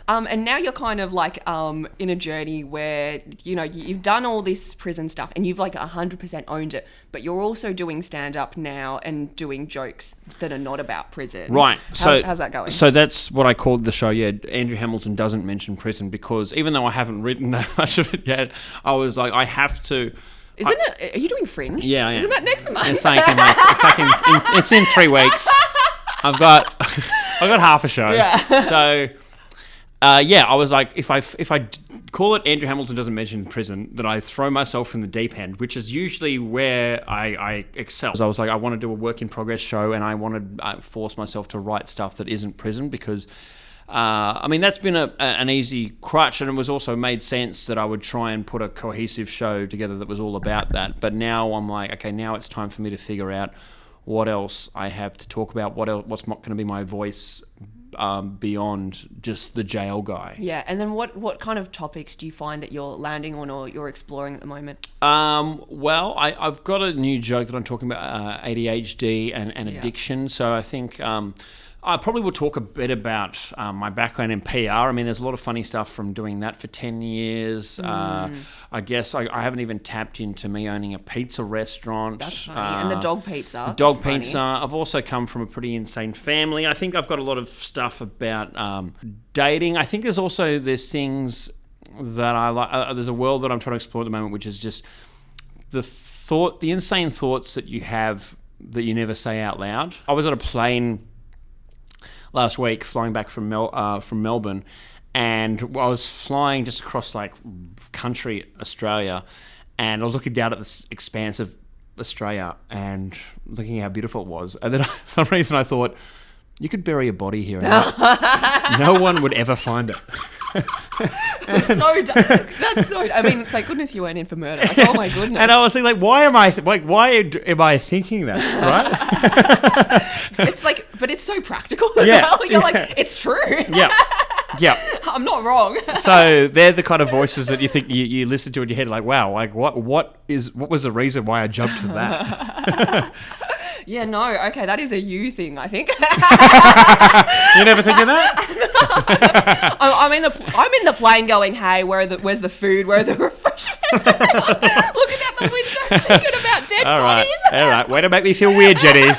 And now you're kind of like in a journey where, you know, you've done all this prison stuff and you've like 100% owned it, but you're also doing stand-up now and doing jokes that are not about prison. Right. How's that going? So that's what I called the show, Andrew Hamilton Doesn't Mention Prison, because even though I haven't written that much of it yet, I was like, I have to... Are you doing Fringe? Yeah, I am. Isn't that next month? It's in 3 weeks. I've got half a show. Yeah. So... I was like, if I call it Andrew Hamilton Doesn't Mention Prison, that I throw myself in the deep end, which is usually where I excel. So I was like, I want to do a work in progress show, and I want to force myself to write stuff that isn't prison because, that's been an easy crutch, and it was also made sense that I would try and put a cohesive show together that was all about that. But now I'm like, okay, now it's time for me to figure out what else I have to talk about, what's not going to be my voice beyond just the jail guy. Yeah, and then what kind of topics do you find that you're landing on or you're exploring at the moment? Well, I've got a new joke that I'm talking about ADHD and addiction. So I think I probably will talk a bit about my background in PR. I mean, there's a lot of funny stuff from doing that for 10 years. I guess I haven't even tapped into me owning a pizza restaurant. That's funny. And the dog pizza. Dog pizza. I've also come from a pretty insane family. I think I've got a lot of stuff about dating. I think there's things that I like. There's a world that I'm trying to explore at the moment, which is just the insane thoughts that you have that you never say out loud. I was on a plane last week flying back from Melbourne, and I was flying just across like country Australia, and I was looking down at this expanse of Australia and looking how beautiful it was, and then for some reason I thought, you could bury a body here and no one would ever find it. That's so dark. I mean, thank goodness you weren't in for murder. Like, oh my goodness. And I was thinking, like, why am I thinking that, right? It's like, but it's so practical as well. You're like, it's true. Yeah. I'm not wrong. So they're the kind of voices that you think you listen to in your head, like, wow, like what was the reason why I jumped to that? Yeah, no, okay, that is a you thing, I think. You never think of that? I'm in the plane going, hey, where's the food? Where are the refreshments? Looking out the window, thinking about dead bodies. All right, way to make me feel weird, Jenny.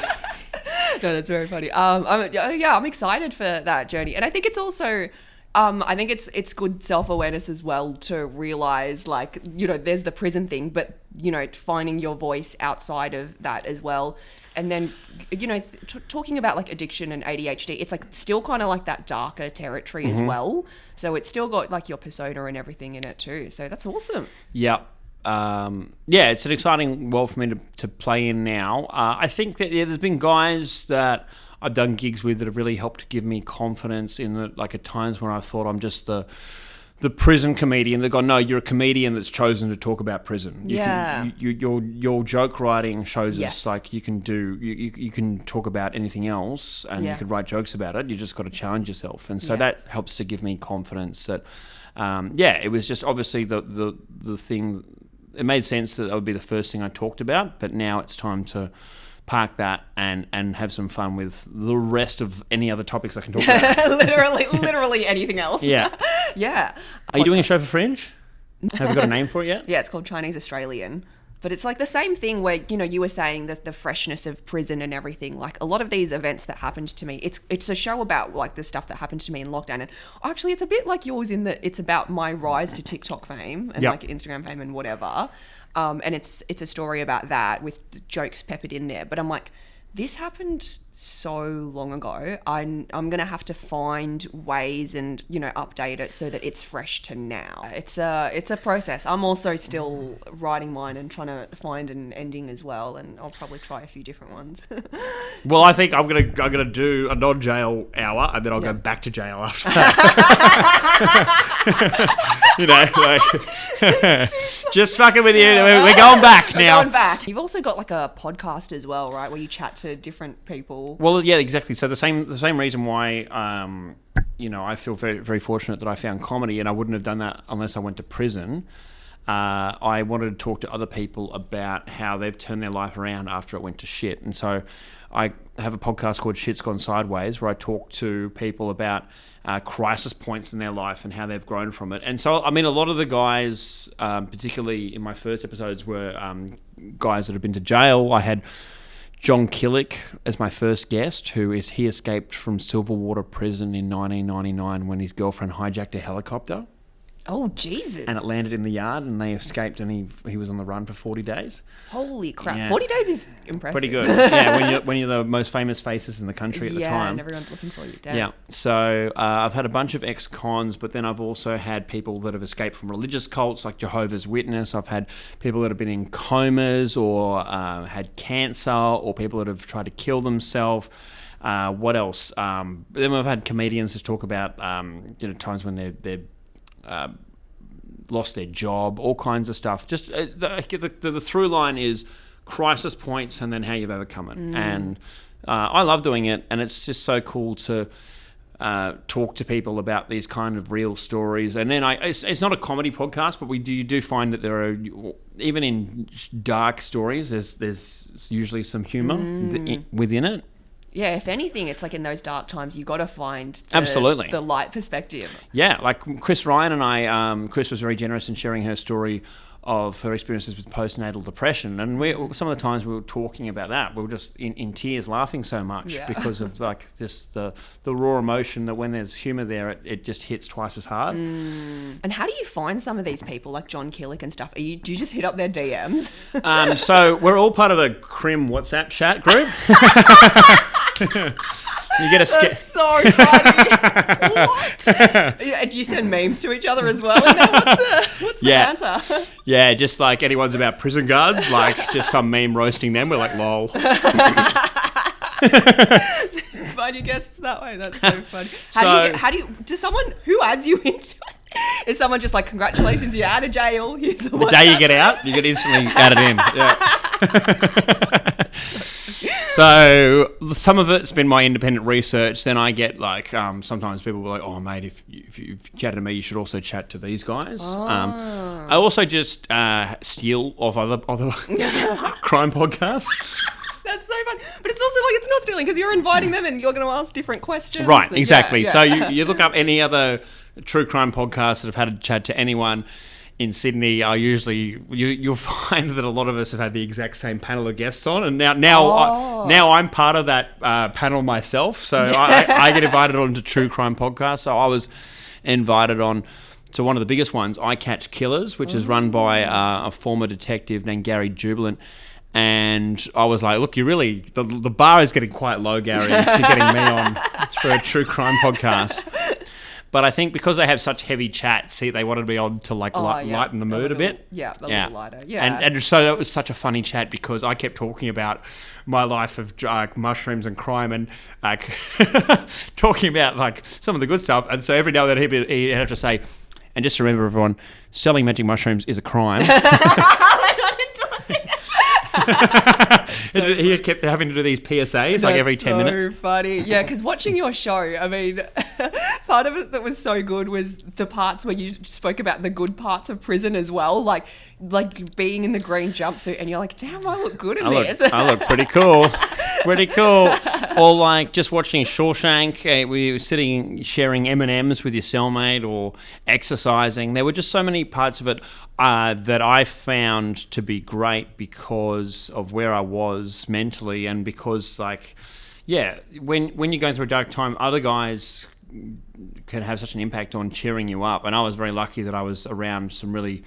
No, that's very funny. I'm excited for that journey, and I think it's also, I think it's good self-awareness as well to realize, like, you know, there's the prison thing, but you know, finding your voice outside of that as well, and then you know, talking about like addiction and ADHD, it's like still kind of like that darker territory as well. So it's still got like your persona and everything in it too. So that's awesome. Yep. Yeah, it's an exciting world for me to play in now. I think that there's been guys that I've done gigs with that have really helped give me confidence in the, like, at times when I thought I'm just the prison comedian. They've gone, no, you're a comedian that's chosen to talk about prison. Your joke writing shows us like you can do, you can talk about anything else and you can write jokes about it. You just got to challenge yourself, and so that helps to give me confidence that. It was just obviously the thing. It made sense that would be the first thing I talked about, but now it's time to park that and have some fun with the rest of any other topics I can talk about. literally anything else. Yeah. Yeah. Are you doing a show for Fringe? Have you got a name for it yet? Yeah, it's called Chinese Australian. But it's like the same thing where, you know, you were saying that the freshness of prison and everything, like a lot of these events that happened to me, it's a show about like the stuff that happened to me in lockdown. And actually it's a bit like yours in that it's about my rise to TikTok fame and like Instagram fame and whatever. And it's a story about that with jokes peppered in there. But I'm like, this happened so long ago. I'm gonna have to find ways and, you know, update it so that it's fresh to now. It's a process. I'm also still writing mine and trying to find an ending as well, and I'll probably try a few different ones. Well, I think I'm gonna do a non-jail hour, and then I'll go back to jail after that. You know, like just fucking with you. We're going back now. We're going back. You've also got like a podcast as well, right, where you chat to different people. Well, yeah, exactly. So the same reason why you know, I feel very, very fortunate that I found comedy, and I wouldn't have done that unless I went to prison. I wanted to talk to other people about how they've turned their life around after it went to shit. And so I have a podcast called Shit's Gone Sideways, where I talk to people about crisis points in their life and how they've grown from it. And so, I mean, a lot of the guys, particularly in my first episodes, were guys that have been to jail. I had John Killick as my first guest, he escaped from Silverwater Prison in 1999 when his girlfriend hijacked a helicopter. Oh, Jesus. And it landed in the yard, and they escaped, and he was on the run for 40 days. Holy crap. Yeah. 40 days is impressive. Pretty good. Yeah, when you're the most famous faces in the country at the time. Yeah, and everyone's looking for you. Damn. Yeah. So I've had a bunch of ex-cons, but then I've also had people that have escaped from religious cults like Jehovah's Witness. I've had people that have been in comas or had cancer, or people that have tried to kill themselves. What else? Then I've had comedians just talk about times when they're lost their job, all kinds of stuff. Just the through line is crisis points and then how you've overcome it. And I love doing it, and it's just so cool to talk to people about these kind of real stories. And then it's not a comedy podcast, but you do find that there are, even in dark stories, there's usually some humor within it. Yeah, if anything, it's like in those dark times, you got to find the light perspective. Yeah, like Chris Ryan and I, Chris was very generous in sharing her story of her experiences with postnatal depression, and some of the times we were talking about that, we were just in tears laughing so much because of like just the raw emotion that when there's humour there, it just hits twice as hard. And how do you find some of these people like John Killick and stuff? Do you just hit up their DMs? So we're all part of a Crim WhatsApp chat group. You get a That's so funny. What? Do you send memes to each other as well? What's the banter? Yeah, just like anyone's about prison guards, like just some meme roasting them. We're like, lol. Find your guests that way. That's so funny. Does someone who adds you into it? Is someone just like, congratulations, you're out of jail? The day you get out, you get instantly added in. Yeah. So some of it's been my independent research. Then I get like sometimes people will be like, "Oh, mate, if you've chatted to me, you should also chat to these guys." I also just steal off other crime podcasts. That's so fun. But it's also like it's not stealing because you're inviting them and you're going to ask different questions. Right, exactly. So you look up any other true crime podcasts that have had a chat to anyone. in Sydney, I usually you'll find that a lot of us have had the exact same panel of guests on, and now I'm part of that panel myself. So I get invited on to true crime podcasts. So I was invited on to one of the biggest ones, I Catch Killers, which is run by a former detective named Gary Jubilant. And I was like, look, the bar is getting quite low, Gary, if you're getting me on for a true crime podcast. But I think because they have such heavy chats, they wanted me on to lighten the mood a bit. Yeah, a little lighter. Yeah. And so it was such a funny chat because I kept talking about my life of mushrooms and crime and talking about some of the good stuff. And so every now and then he'd have to say, and just remember everyone, selling magic mushrooms is a crime. He kept having to do these PSAs every 10 minutes. So funny. Yeah, because watching your show, I mean, part of it that was so good was the parts where you spoke about the good parts of prison as well, like being in the green jumpsuit and you're like, damn, I look good in this. I look pretty cool. Pretty cool. Or just watching Shawshank, we were sitting sharing M&Ms with your cellmate or exercising. There were just so many parts of it that I found to be great because of where I was mentally and because when you're going through a dark time, other guys can have such an impact on cheering you up. And I was very lucky that I was around some really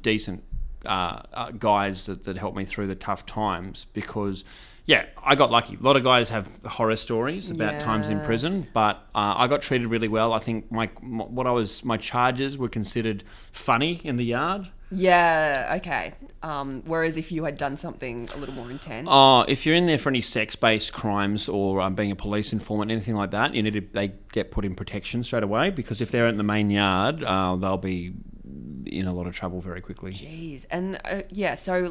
decent guys that helped me through the tough times because I got lucky. A lot of guys have horror stories about times in prison, but I got treated really well. I think my charges were considered funny in the yard. Yeah, okay. Whereas if you had done something a little more intense. If you're in there for any sex-based crimes or being a police informant, anything like that, they get put in protection straight away because if they're in the main yard, they'll be in a lot of trouble very quickly. Jeez. And so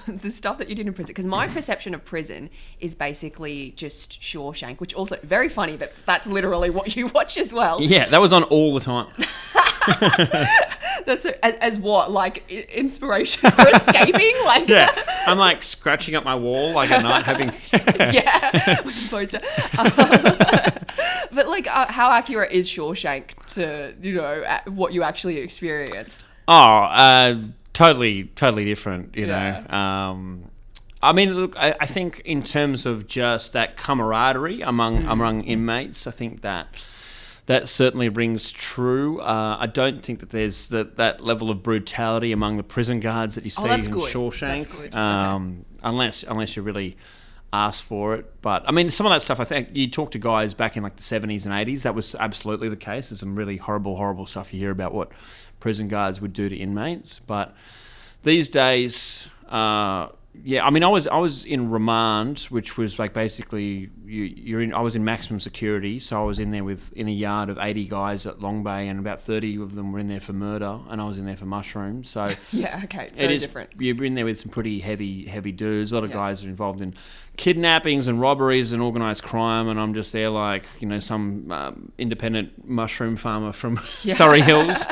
the stuff that you did in prison, because my perception of prison is basically just Shawshank, which also very funny that that's literally what you watch as well. Yeah, that was on all the time. That's as what, inspiration for escaping? Yeah, I'm scratching up my wall at night having with a poster. But how accurate is Shawshank to what you actually experienced? Totally different, know. I mean, look, I think in terms of just that camaraderie among inmates, I think that certainly rings true. I don't think that there's that level of brutality among the prison guards that you see in Shawshank. That's good. Unless you really ask for it. But I mean, some of that stuff, I think you talk to guys back in the 70s and 80s, that was absolutely the case. There's some really horrible stuff you hear about what prison guards would do to inmates. But these days, I mean, I was in remand, which was basically I was in maximum security, so I was in there in a yard of 80 guys at Long Bay, and about 30 of them were in there for murder, and I was in there for mushrooms. So very different. You're in there with some pretty heavy dudes. A lot of guys are involved in kidnappings and robberies and organised crime, and I'm just there some independent mushroom farmer from Surrey Hills.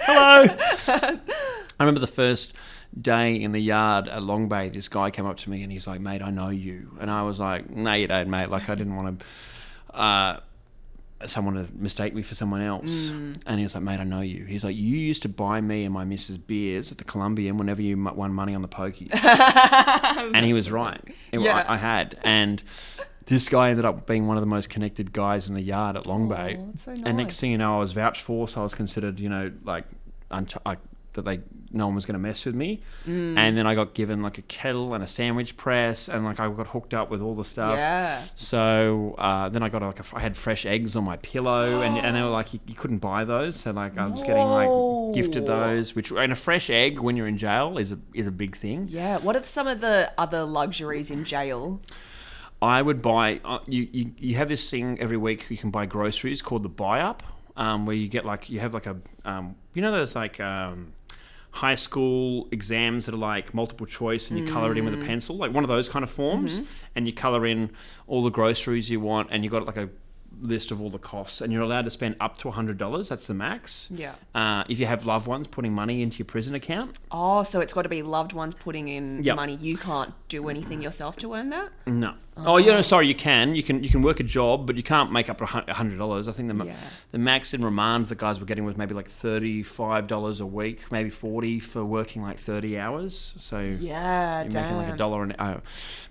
Hello. I remember the first day in the yard at Long Bay, this guy came up to me and he's like, mate, I know you. And I was like, no, you don't, mate. I didn't want someone to mistake me for someone else. And he was like, mate, I know you. He's like, you used to buy me and my missus beers at the Columbian whenever you won money on the pokies. And he was right. I had. And this guy ended up being one of the most connected guys in the yard at Long Bay. That's so nice. And next thing you know, I was vouched for, so I was considered, that no one was going to mess with me. And then I got given a kettle and a sandwich press, and I got hooked up with all the stuff. Yeah. So then I got I had fresh eggs on my pillow, and they were you couldn't buy those, so I was getting gifted those. And a fresh egg when you're in jail is a big thing. Yeah. What are some of the other luxuries in jail? I would buy. You have this thing every week. You can buy groceries called the buy up, where you get you have those high school exams that are multiple choice and you colour it in with a pencil, one of those kind of forms, and you colour in all the groceries you want, and you got a list of all the costs, and you're allowed to spend up to $100. That's the max. Yeah. If you have loved ones putting money into your prison account. Oh, so it's got to be loved ones putting in Yep. money. You can't do anything yourself to earn that? No. Oh, yeah, no, sorry, you can. You can work a job, but you can't make up $100. I think the max in remand the guys were getting was maybe like $35 a week, maybe 40 for working like 30 hours. So Yeah, you're damn. making like $1 an hour.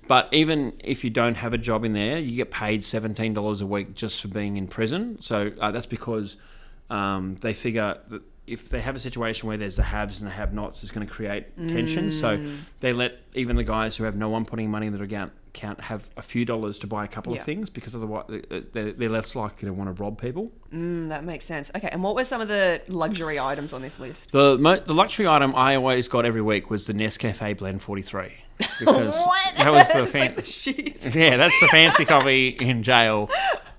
But even if you don't have a job in there, you get paid $17 a week just for being in prison. So that's because they figure that if they have a situation where there's the haves and the have-nots, it's going to create tension. So they let even the guys who have no one putting money in their account have a few dollars to buy a couple of things, because otherwise they're less likely to want to rob people. That makes sense. Okay, and what were some of the luxury items on this list? The luxury item I always got every week was the Nescafe Blend 43. Because that was the yeah, that's the fancy coffee in jail.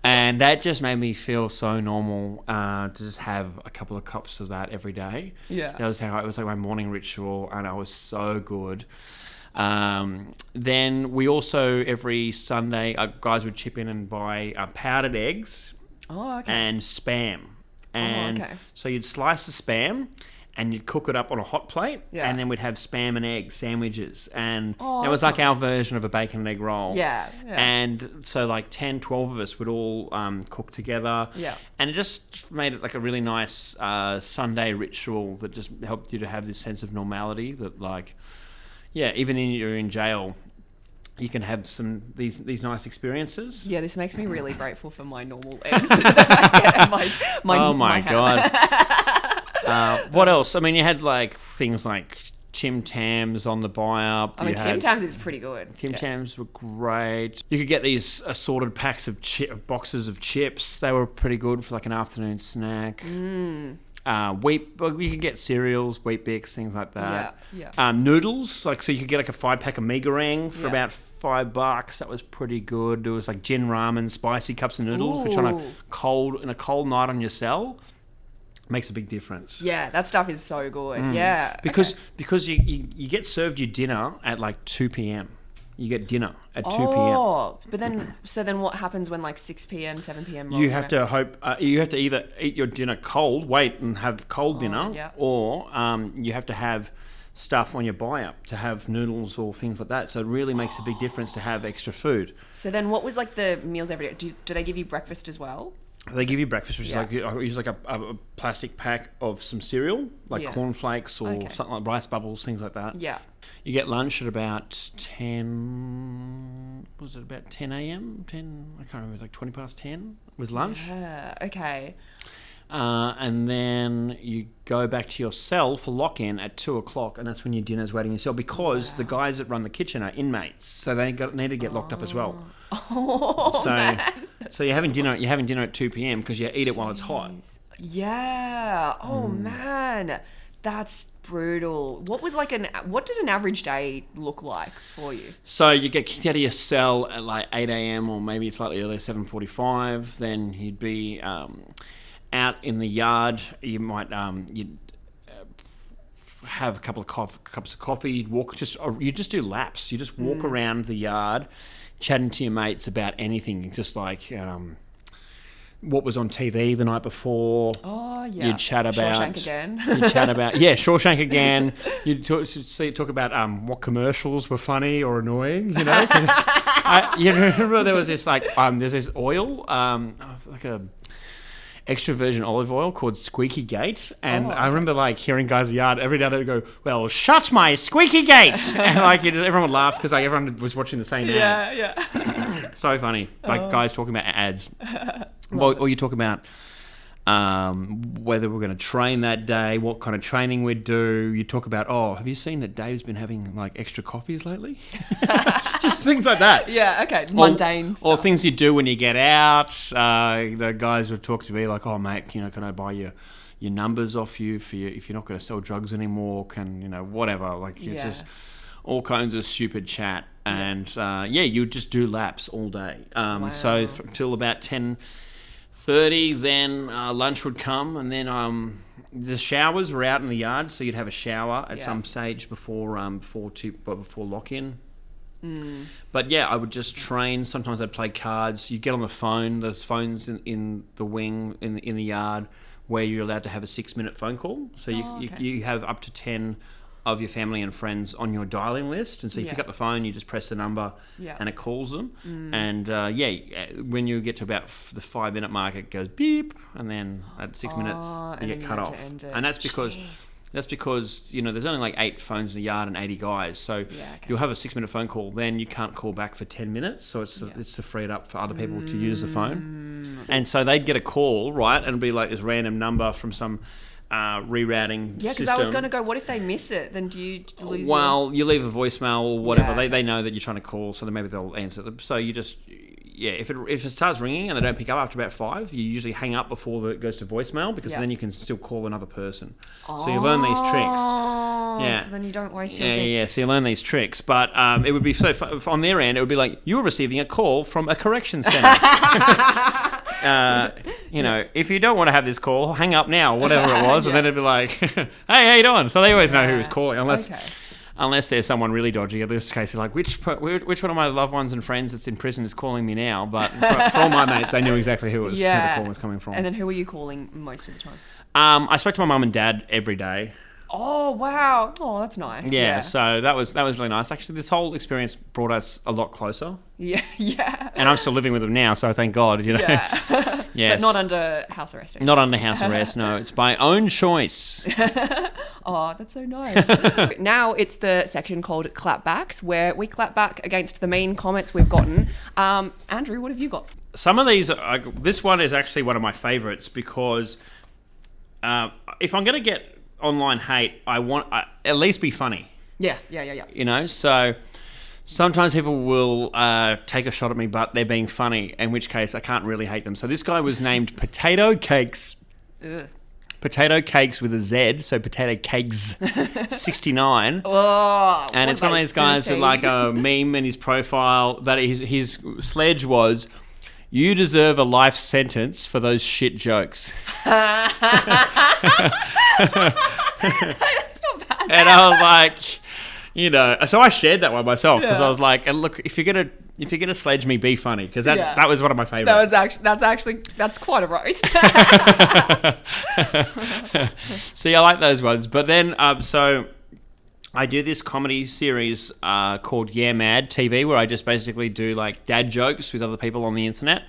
And that just made me feel so normal to just have a couple of cups of that every day. Yeah. That was how it was like my morning ritual, and I was so good. Then we also, every Sunday, guys would chip in and buy powdered eggs and Spam. And so you'd slice the Spam and you'd cook it up on a hot plate, and then we'd have Spam and egg sandwiches. And it was like our version of a bacon and egg roll. Yeah. And so like 10, 12 of us would all cook together. Yeah. And it just made it like a really nice Sunday ritual that just helped you to have this sense of normality that, like, yeah, even when you're in jail, you can have these nice experiences. Yeah, this makes me really grateful for my normal eggs that I get at my Oh my hand. God. What else? I mean, you had like things like Tim Tams on the buy-up. I mean, Tim Tams is pretty good. Tim Tams were great. You could get these assorted packs of boxes of chips. They were pretty good for like an afternoon snack. You could get cereals, Wheat Bix, things like that. Yeah. Noodles, so you could get like a 5-pack of mee goreng for about $5. That was pretty good. There was like gin ramen, spicy cups of noodles, which on a cold night on your cell makes a big difference. Yeah, that stuff is so good. Yeah. Because you get served your dinner at like 2 p.m. You get dinner at 2 p.m. Oh, but then what happens when like 6 p.m., 7 p.m. rolls You have around? to you have to either eat your dinner cold, wait and have cold dinner, or you have to have stuff on your buy-up to have noodles or things like that. So it really makes a big difference to have extra food. So then what was like the meals every day? Do they give you breakfast as well? They give you breakfast, which is like, I use like a plastic pack of some cereal, like cornflakes or something like rice bubbles, things like that. Yeah. You get lunch at about 10, was it about 10 a.m? 10, I can't remember, like 20 past 10 was lunch. Yeah, okay. And then you go back to your cell for lock-in at 2 o'clock, and that's when your dinner's waiting in your cell, because the guys that run the kitchen are inmates, so they need to get locked up as well. So you're having dinner at 2 p.m. because you eat it while it's hot. Yeah. Oh man, that's brutal. What did an average day look like for you? So you get kicked out of your cell at like 8 a.m. or maybe slightly earlier, 7:45. Then you'd be out in the yard. You might you'd have a couple of cups of coffee. You just do laps. You just walk around the yard, chatting to your mates about anything, just like what was on TV the night before. Oh yeah. You'd chat about Shawshank again. Shawshank again. You'd talk about what commercials were funny or annoying. You know, you remember there was this there's this oil like a extra virgin olive oil called Squeaky Gate, and I remember hearing guys in the yard every day they'd go, "Well, shut my squeaky gate," and everyone would laugh because everyone was watching the same ads. Yeah. So funny, guys talking about ads, or you talk about whether we're going to train that day, what kind of training we'd do. You talk about, have you seen that Dave's been having extra coffees lately? Just things like that. Yeah, okay. Mundane stuff. Or things you do when you get out. The guys would talk to me like, "Oh mate, can I buy your numbers off you if you're not going to sell drugs anymore? Whatever." It's just all kinds of stupid chat. And you would just do laps all day. So till about 10:30, then lunch would come, and then the showers were out in the yard, so you'd have a shower at some stage before lock-in. But yeah, I would just train. Sometimes I'd play cards. You get on the phone. There's phones in the wing in the yard where you're allowed to have a 6-minute phone call. So you have up to 10 of your family and friends on your dialing list, and so you pick up the phone, you just press the number, and it calls them. And when you get to about the 5-minute mark, it goes beep, and then at 6 minutes you get cut off. And that's because there's only like 8 phones in the yard and 80 guys, so you'll have a 6-minute phone call, then you can't call back for 10 minutes, so it's to free it up for other people to use the phone. And so they'd get a call, right, and it'd be like this random number from some rerouting system. Yeah, because I was going to go, what if they miss it? Then do you lose you leave a voicemail or whatever. They know that you're trying to call, so then maybe they'll answer them. So you just... Yeah, if it starts ringing and they don't pick up after about 5, you usually hang up before it goes to voicemail, because then you can still call another person. So you learn these tricks. Yeah. So then you don't waste your Yeah. So you learn these tricks. But it would be on their end, it would be like, you're receiving a call from a correction centre. If you don't want to have this call, hang up now, whatever it was, and then it'd be like, hey, how you doing? So they always know who was calling, unless there's someone really dodgy. In this case, they're like, which one of my loved ones and friends that's in prison is calling me now? But for all my mates, they knew exactly who the call was coming from. And then who were you calling most of the time? I spoke to my mum and dad every day. Oh, wow. Oh, that's nice. Yeah, so that was really nice. Actually, this whole experience brought us a lot closer. Yeah. And I'm still living with them now, so thank God, Yeah. Yes. But not under house arrest. Not under house arrest, no. It's by own choice. Oh, that's so nice. Now it's the section called Clapbacks, where we clap back against the mean comments we've gotten. Andrew, what have you got? Some of these, this one is actually one of my favourites, because if I'm going to get online hate, I want at least be funny. Yeah. So sometimes people will take a shot at me, but they're being funny, in which case I can't really hate them. So this guy was named Potato Cakes. Ugh. Potato Cakes with a Z, so Potato Cakes 69. Oh, and it's one of these guys with like a meme in his profile that his sledge was, "You deserve a life sentence for those shit jokes." That's not bad. And I was like, so I shared that one myself, because I was like, look, if you're gonna sledge me, be funny, because that was one of my favorites. That's quite a roast. See, I like those ones. But then, so I do this comedy series called Yeah Mad TV, where I just basically do like dad jokes with other people on the internet,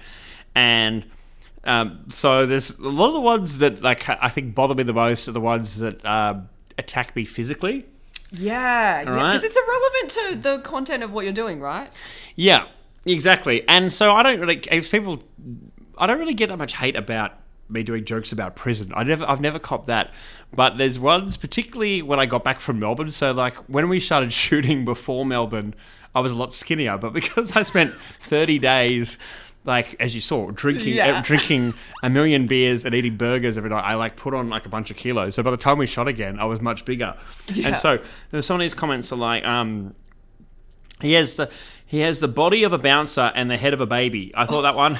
and so there's a lot of the ones that like I think bother me the most are the ones that attack me physically. Yeah, because it's irrelevant to the content of what you're doing, right? Yeah, exactly. And so I don't really get that much hate about me doing jokes about prison. I've never copped that. But there's ones, particularly when I got back from Melbourne. So like when we started shooting before Melbourne, I was a lot skinnier. But because I spent 30 days, like as you saw, drinking a million beers and eating burgers every night, I like put on like a bunch of kilos. So by the time we shot again, I was much bigger. Yeah. And so there's some of these comments are like, he has the body of a bouncer and the head of a baby. I thought that one.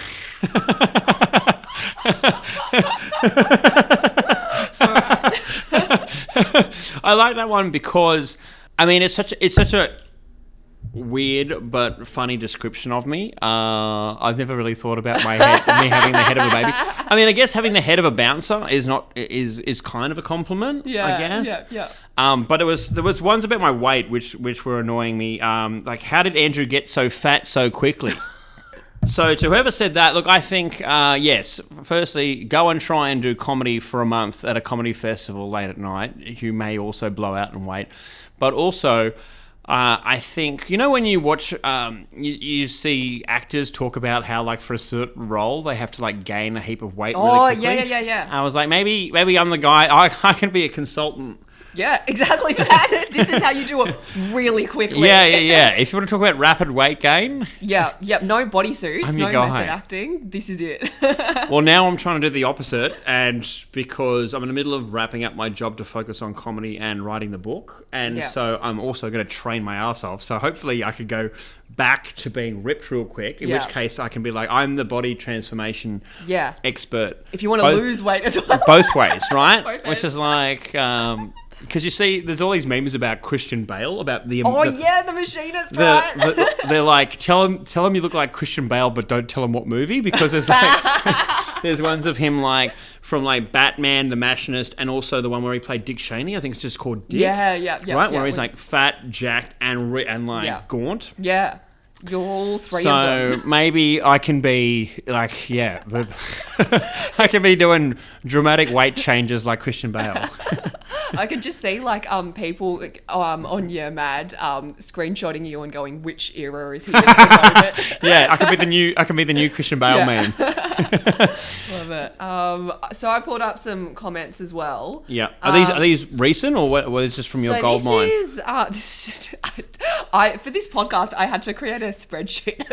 I like that one because it's such a weird but funny description of me. I've never really thought about me having the head of a baby. I mean, I guess having the head of a bouncer is kind of a compliment. I guess. Yeah. But there was ones about my weight which were annoying me. Like, how did Andrew get so fat so quickly? So to whoever said that, look, I think yes. Firstly, go and try and do comedy for a month at a comedy festival late at night. You may also blow out in weight, but also. I think, when you watch, you see actors talk about how, like, for a certain role, they have to, like, gain a heap of weight really quickly. Yeah. I was like, maybe I'm the guy, I can be a consultant. Yeah, exactly. This is how you do it really quickly. Yeah. If you want to talk about rapid weight gain. Yeah. No bodysuits, no method acting. This is it. Well, now I'm trying to do the opposite, and because I'm in the middle of wrapping up my job to focus on comedy and writing the book, and so I'm also going to train my ass off. So hopefully I could go back to being ripped real quick, in which case I can be like, I'm the body transformation expert. If you want to lose weight as well. Both ways, right? Both Which is like... because you see, there's all these memes about Christian Bale, about the the machinist, right? they're like, tell him you look like Christian Bale, but don't tell him what movie, because there's like there's ones of him like from like Batman, The Machinist, and also the one where he played Dick Cheney. I think it's just called Dick. Yeah. Where he's like fat, jacked, and gaunt. Yeah. You're all three so of them. maybe I can be like, I can be doing dramatic weight changes like Christian Bale. I could just see like people on Your Mad screenshotting you and going, which era is he in at the moment? Yeah, I can be the new Christian Bale man. Love it. So I pulled up some comments as well. Yeah, are these recent or what is this from your gold mine? For this podcast, I had to create a spreadsheet.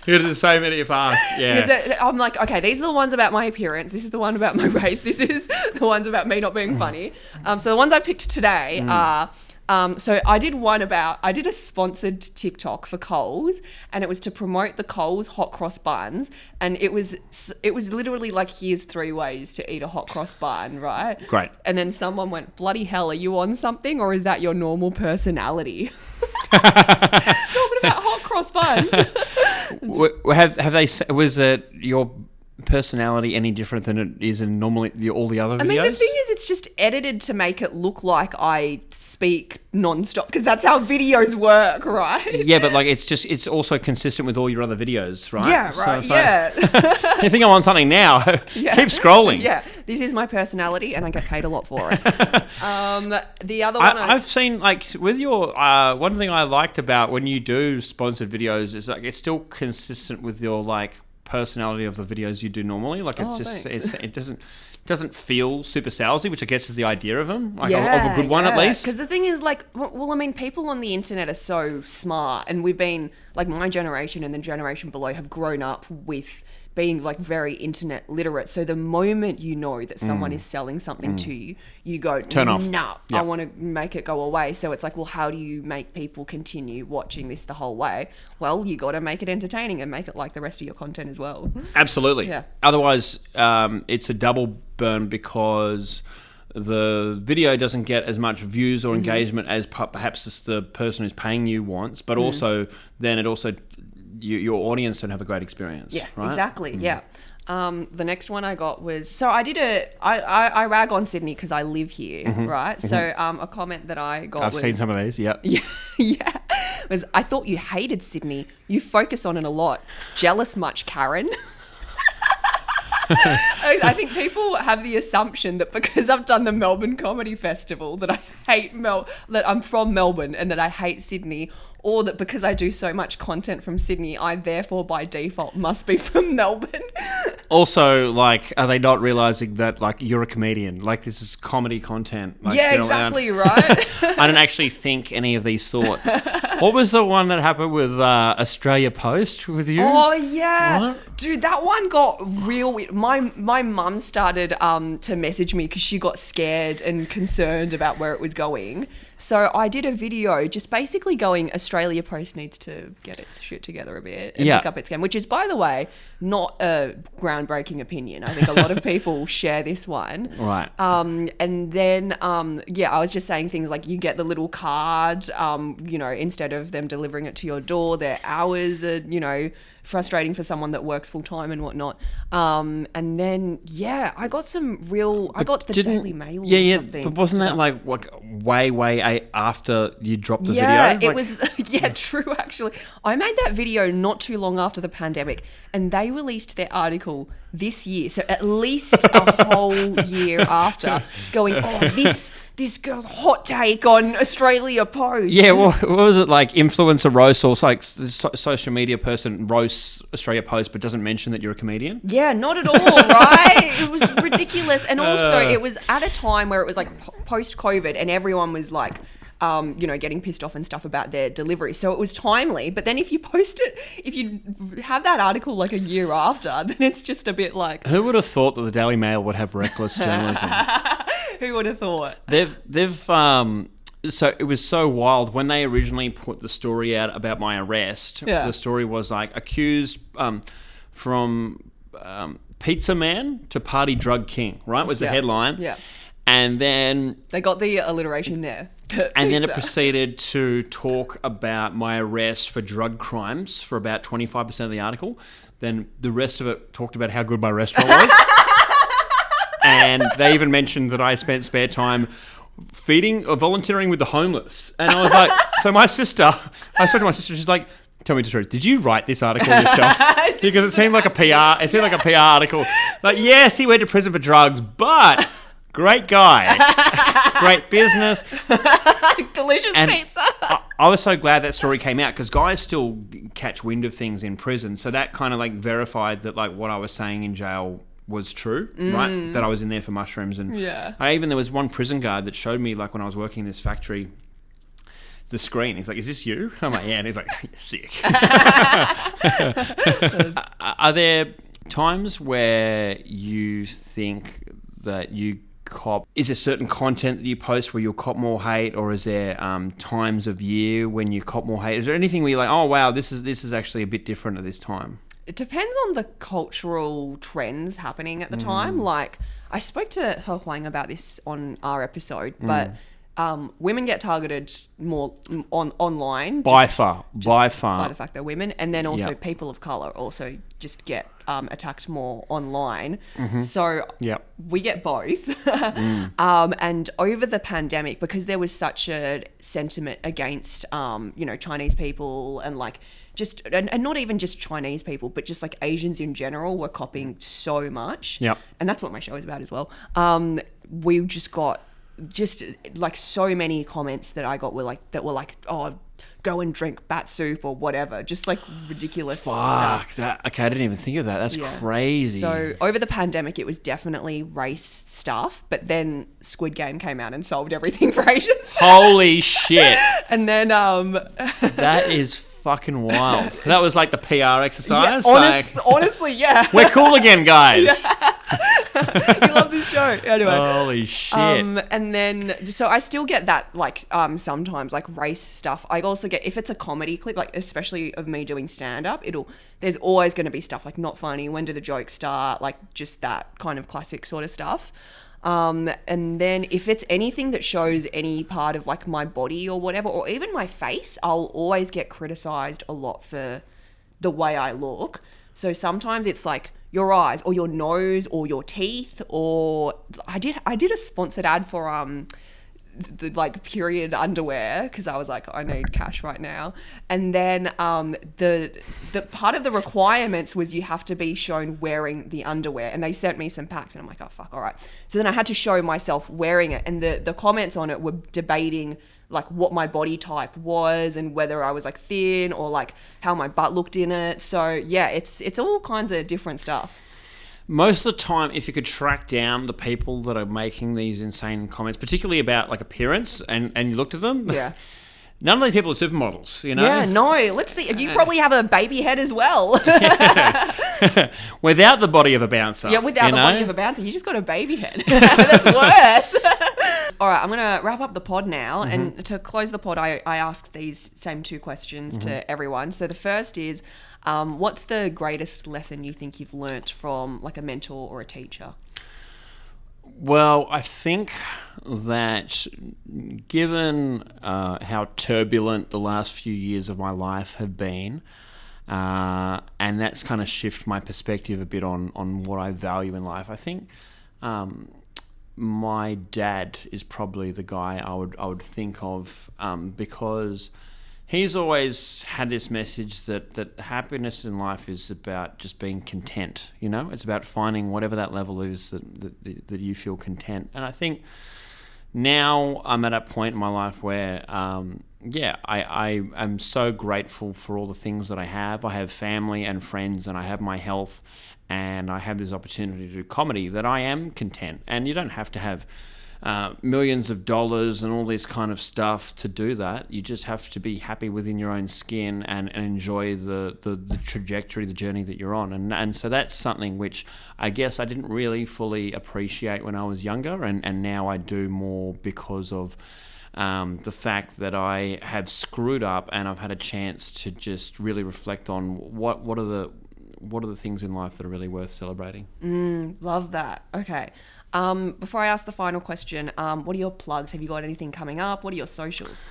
You did so many of us. Yeah. I'm like, okay, these are the ones about my appearance. This is the one about my race. This is the ones about me not being funny. So the ones I picked today are. So I did a sponsored TikTok for Coles, and it was to promote the Coles hot cross buns, and it was literally like, here's 3 ways to eat a hot cross bun, right? Great. And then someone went, bloody hell, are you on something, or is that your normal personality? Talking about hot cross buns. Was it your personality any different than it is in normally all the other videos? I mean, the thing is, it's just edited to make it look like I speak non-stop, because that's how videos work, right? Yeah, but like it's also consistent with all your other videos, right? Yeah, right. Yeah. You think I want something now? Yeah. Keep scrolling. Yeah, this is my personality, and I get paid a lot for it. The other one I've seen, like, with your one thing I liked about when you do sponsored videos is like it's still consistent with your like personality of the videos you do normally. Like it doesn't feel super salesy, which I guess is the idea of them, like of a good one at least. Because the thing is, like, well, I mean, people on the internet are so smart, and we've been, like, my generation and the generation below have grown up with being like very internet literate. So the moment you know that someone is selling something to you, you go, turn off. No, Yep. I want to make it go away. So it's like, well, how do you make people continue watching this the whole way? Well, you got to make it entertaining and make it like the rest of your content as well. Absolutely. Yeah. Otherwise, it's a double burn, because the video doesn't get as much views or engagement as perhaps the person who's paying you wants, but also then it also your audience don't have a great experience. Yeah, right? exactly. Yeah. The next one I got was, so I rag on Sydney because I live here, right? So a comment that I got I've seen some of these. Yeah. Yeah. Was, I thought you hated Sydney. You focus on it a lot. Jealous much, Karen? I think people have the assumption that because I've done the Melbourne Comedy Festival that I hate that I'm from Melbourne and that I hate Sydney, or that because I do so much content from Sydney, I therefore by default must be from Melbourne. Also, like, are they not realizing that, like, you're a comedian? Like, this is comedy content. Like, yeah, exactly, right? I don't actually think any of these thoughts. What was the one that happened with Australia Post with you? Oh, yeah. What? Dude, that one got real weird. My mum started to message me because she got scared and concerned about where it was going. So I did a video just basically going, Australia Post needs to get its shit together a bit and pick up its game, which is, by the way, not a groundbreaking opinion. I think a lot of people share this one. Right. And then, I was just saying things like, you get the little card, instead of them delivering it to your door, their hours are, frustrating for someone that works full time and whatnot. And then, I got I got the Daily Mail or something. But wasn't that like way after you dropped the video? Yeah, it was, true, actually. I made that video not too long after the pandemic, and they released their article this year. So at least a whole year after, going, this girl's hot take on Australia Post. Yeah, what was it, like influencer roast, or like social media person roasts Australia Post but doesn't mention that you're a comedian? Yeah, not at all, right? It was ridiculous. And also it was at a time where it was like post-COVID and everyone was like, getting pissed off and stuff about their delivery. So it was timely. But then if you have that article like a year after, then it's just a bit like... Who would have thought that the Daily Mail would have reckless journalism? Who would have thought? They've so it was so wild when they originally put the story out about my arrest. Yeah. The story was like accused from pizza man to party drug king, right? Was the headline. Yeah. And then They got the alliteration there. And then it Pizza. proceeded to talk about my arrest for drug crimes for about 25% of the article. Then the rest of it talked about how good my restaurant was. And they even mentioned that I spent spare time feeding or volunteering with the homeless. And I was like, I spoke to my sister, she's like, tell me the truth. Did you write this article yourself? Because it seemed like a PR. It seemed like a PR article. Like, yes, he went to prison for drugs, but great guy, great business, delicious pizza. I was so glad that story came out because guys still catch wind of things in prison. So that kind of like verified that like what I was saying in jail was true, right? That I was in there for mushrooms. And there was one prison guard that showed me like when I was working in this factory, the screen. He's like, "Is this you?" I'm like, "Yeah." And he's like, "You're sick." Are there times where you think that you cop? Is there certain content that you post where you'll cop more hate, or is there times of year when you cop more hate? Is there anything where you're like, "Oh wow, this is actually a bit different at this time"? It depends on the cultural trends happening at the time. Like, I spoke to He Huang about this on our episode, but women get targeted more online. By far. By the fact they're women. And then also people of colour also just get attacked more online. So we get both. And over the pandemic, because there was such a sentiment against, Chinese people and like just, and not even just Chinese people, but just like Asians in general were copying so much. And that's what my show is about as well. We just got like so many comments that I got were like, oh, go and drink bat soup or whatever, just like ridiculous stuff. Okay, I didn't even think of that. That's crazy. So over the pandemic, it was definitely race stuff, but then Squid Game came out and solved everything for Asians. Holy shit. And then that is fucking wild. That was like the PR exercise. Honestly, yeah. We're cool again, guys. You love this show. Anyway. Holy shit. And then, so I still get that, like, sometimes, like, race stuff. I also get, if it's a comedy clip, like, especially of me doing stand-up, there's always going to be stuff, like, not funny, when do the jokes start, like, just that kind of classic sort of stuff. And then if it's anything that shows any part of, like, my body or whatever, or even my face, I'll always get criticised a lot for the way I look. So sometimes it's, like, your eyes or your nose or your teeth, or I did a sponsored ad for the like period underwear because I was like, I need cash right now. And then the part of the requirements was you have to be shown wearing the underwear, and they sent me some packs and I'm like, oh fuck, all right. So then I had to show myself wearing it, and the comments on it were debating like what my body type was and whether I was like thin or like how my butt looked in it. So yeah, it's all kinds of different stuff. Most of the time, if you could track down the people that are making these insane comments, particularly about like appearance, and you looked at them, none of these people are supermodels, you know? Yeah, no. Let's see. You probably have a baby head as well. Without the body of a bouncer. Yeah, without the body of a bouncer. You just got a baby head. That's worse. All right, I'm going to wrap up the pod now. And to close the pod, I asked these same two questions to everyone. So the first is, what's the greatest lesson you think you've learnt from like a mentor or a teacher? Well, I think that given how turbulent the last few years of my life have been, and that's kind of shifted my perspective a bit on what I value in life, I think my dad is probably the guy I would think of, because he's always had this message that happiness in life is about just being content. You know, it's about finding whatever that level is that you feel content. And I think now I'm at a point in my life where, I am so grateful for all the things that I have. I have family and friends, and I have my health, and I have this opportunity to do comedy, that I am content. And you don't have to have millions of dollars and all this kind of stuff to do that. You just have to be happy within your own skin and enjoy the trajectory, the journey that you're on. And so that's something which I guess I didn't really fully appreciate when I was younger, and now I do more because of the fact that I have screwed up and I've had a chance to just really reflect on what are the things in life that are really worth celebrating. Love that. Okay. Before I ask the final question, what are your plugs? Have you got anything coming up? What are your socials?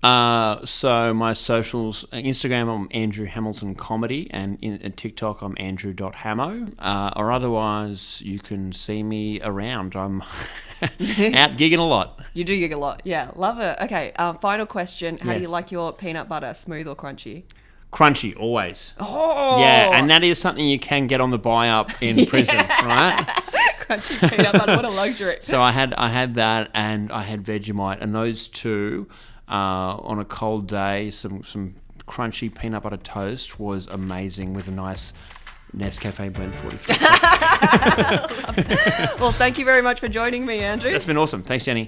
So my socials, Instagram, I'm Andrew Hamilton Comedy, and in TikTok, I'm andrew.hamo. Or otherwise, you can see me around. I'm out gigging a lot. You do gig a lot. Yeah, love it. Okay, final question. How do Yes. you like your peanut butter, smooth or crunchy? Crunchy, always. Oh! Yeah, and that is something you can get on the buy up in prison, right? Crunchy peanut butter, what a luxury. So I had that, and I had Vegemite, and those two on a cold day, some crunchy peanut butter toast was amazing with a nice Nescafe Blend 43. Well, thank you very much for joining me, Andrew. That's been awesome. Thanks, Jenny.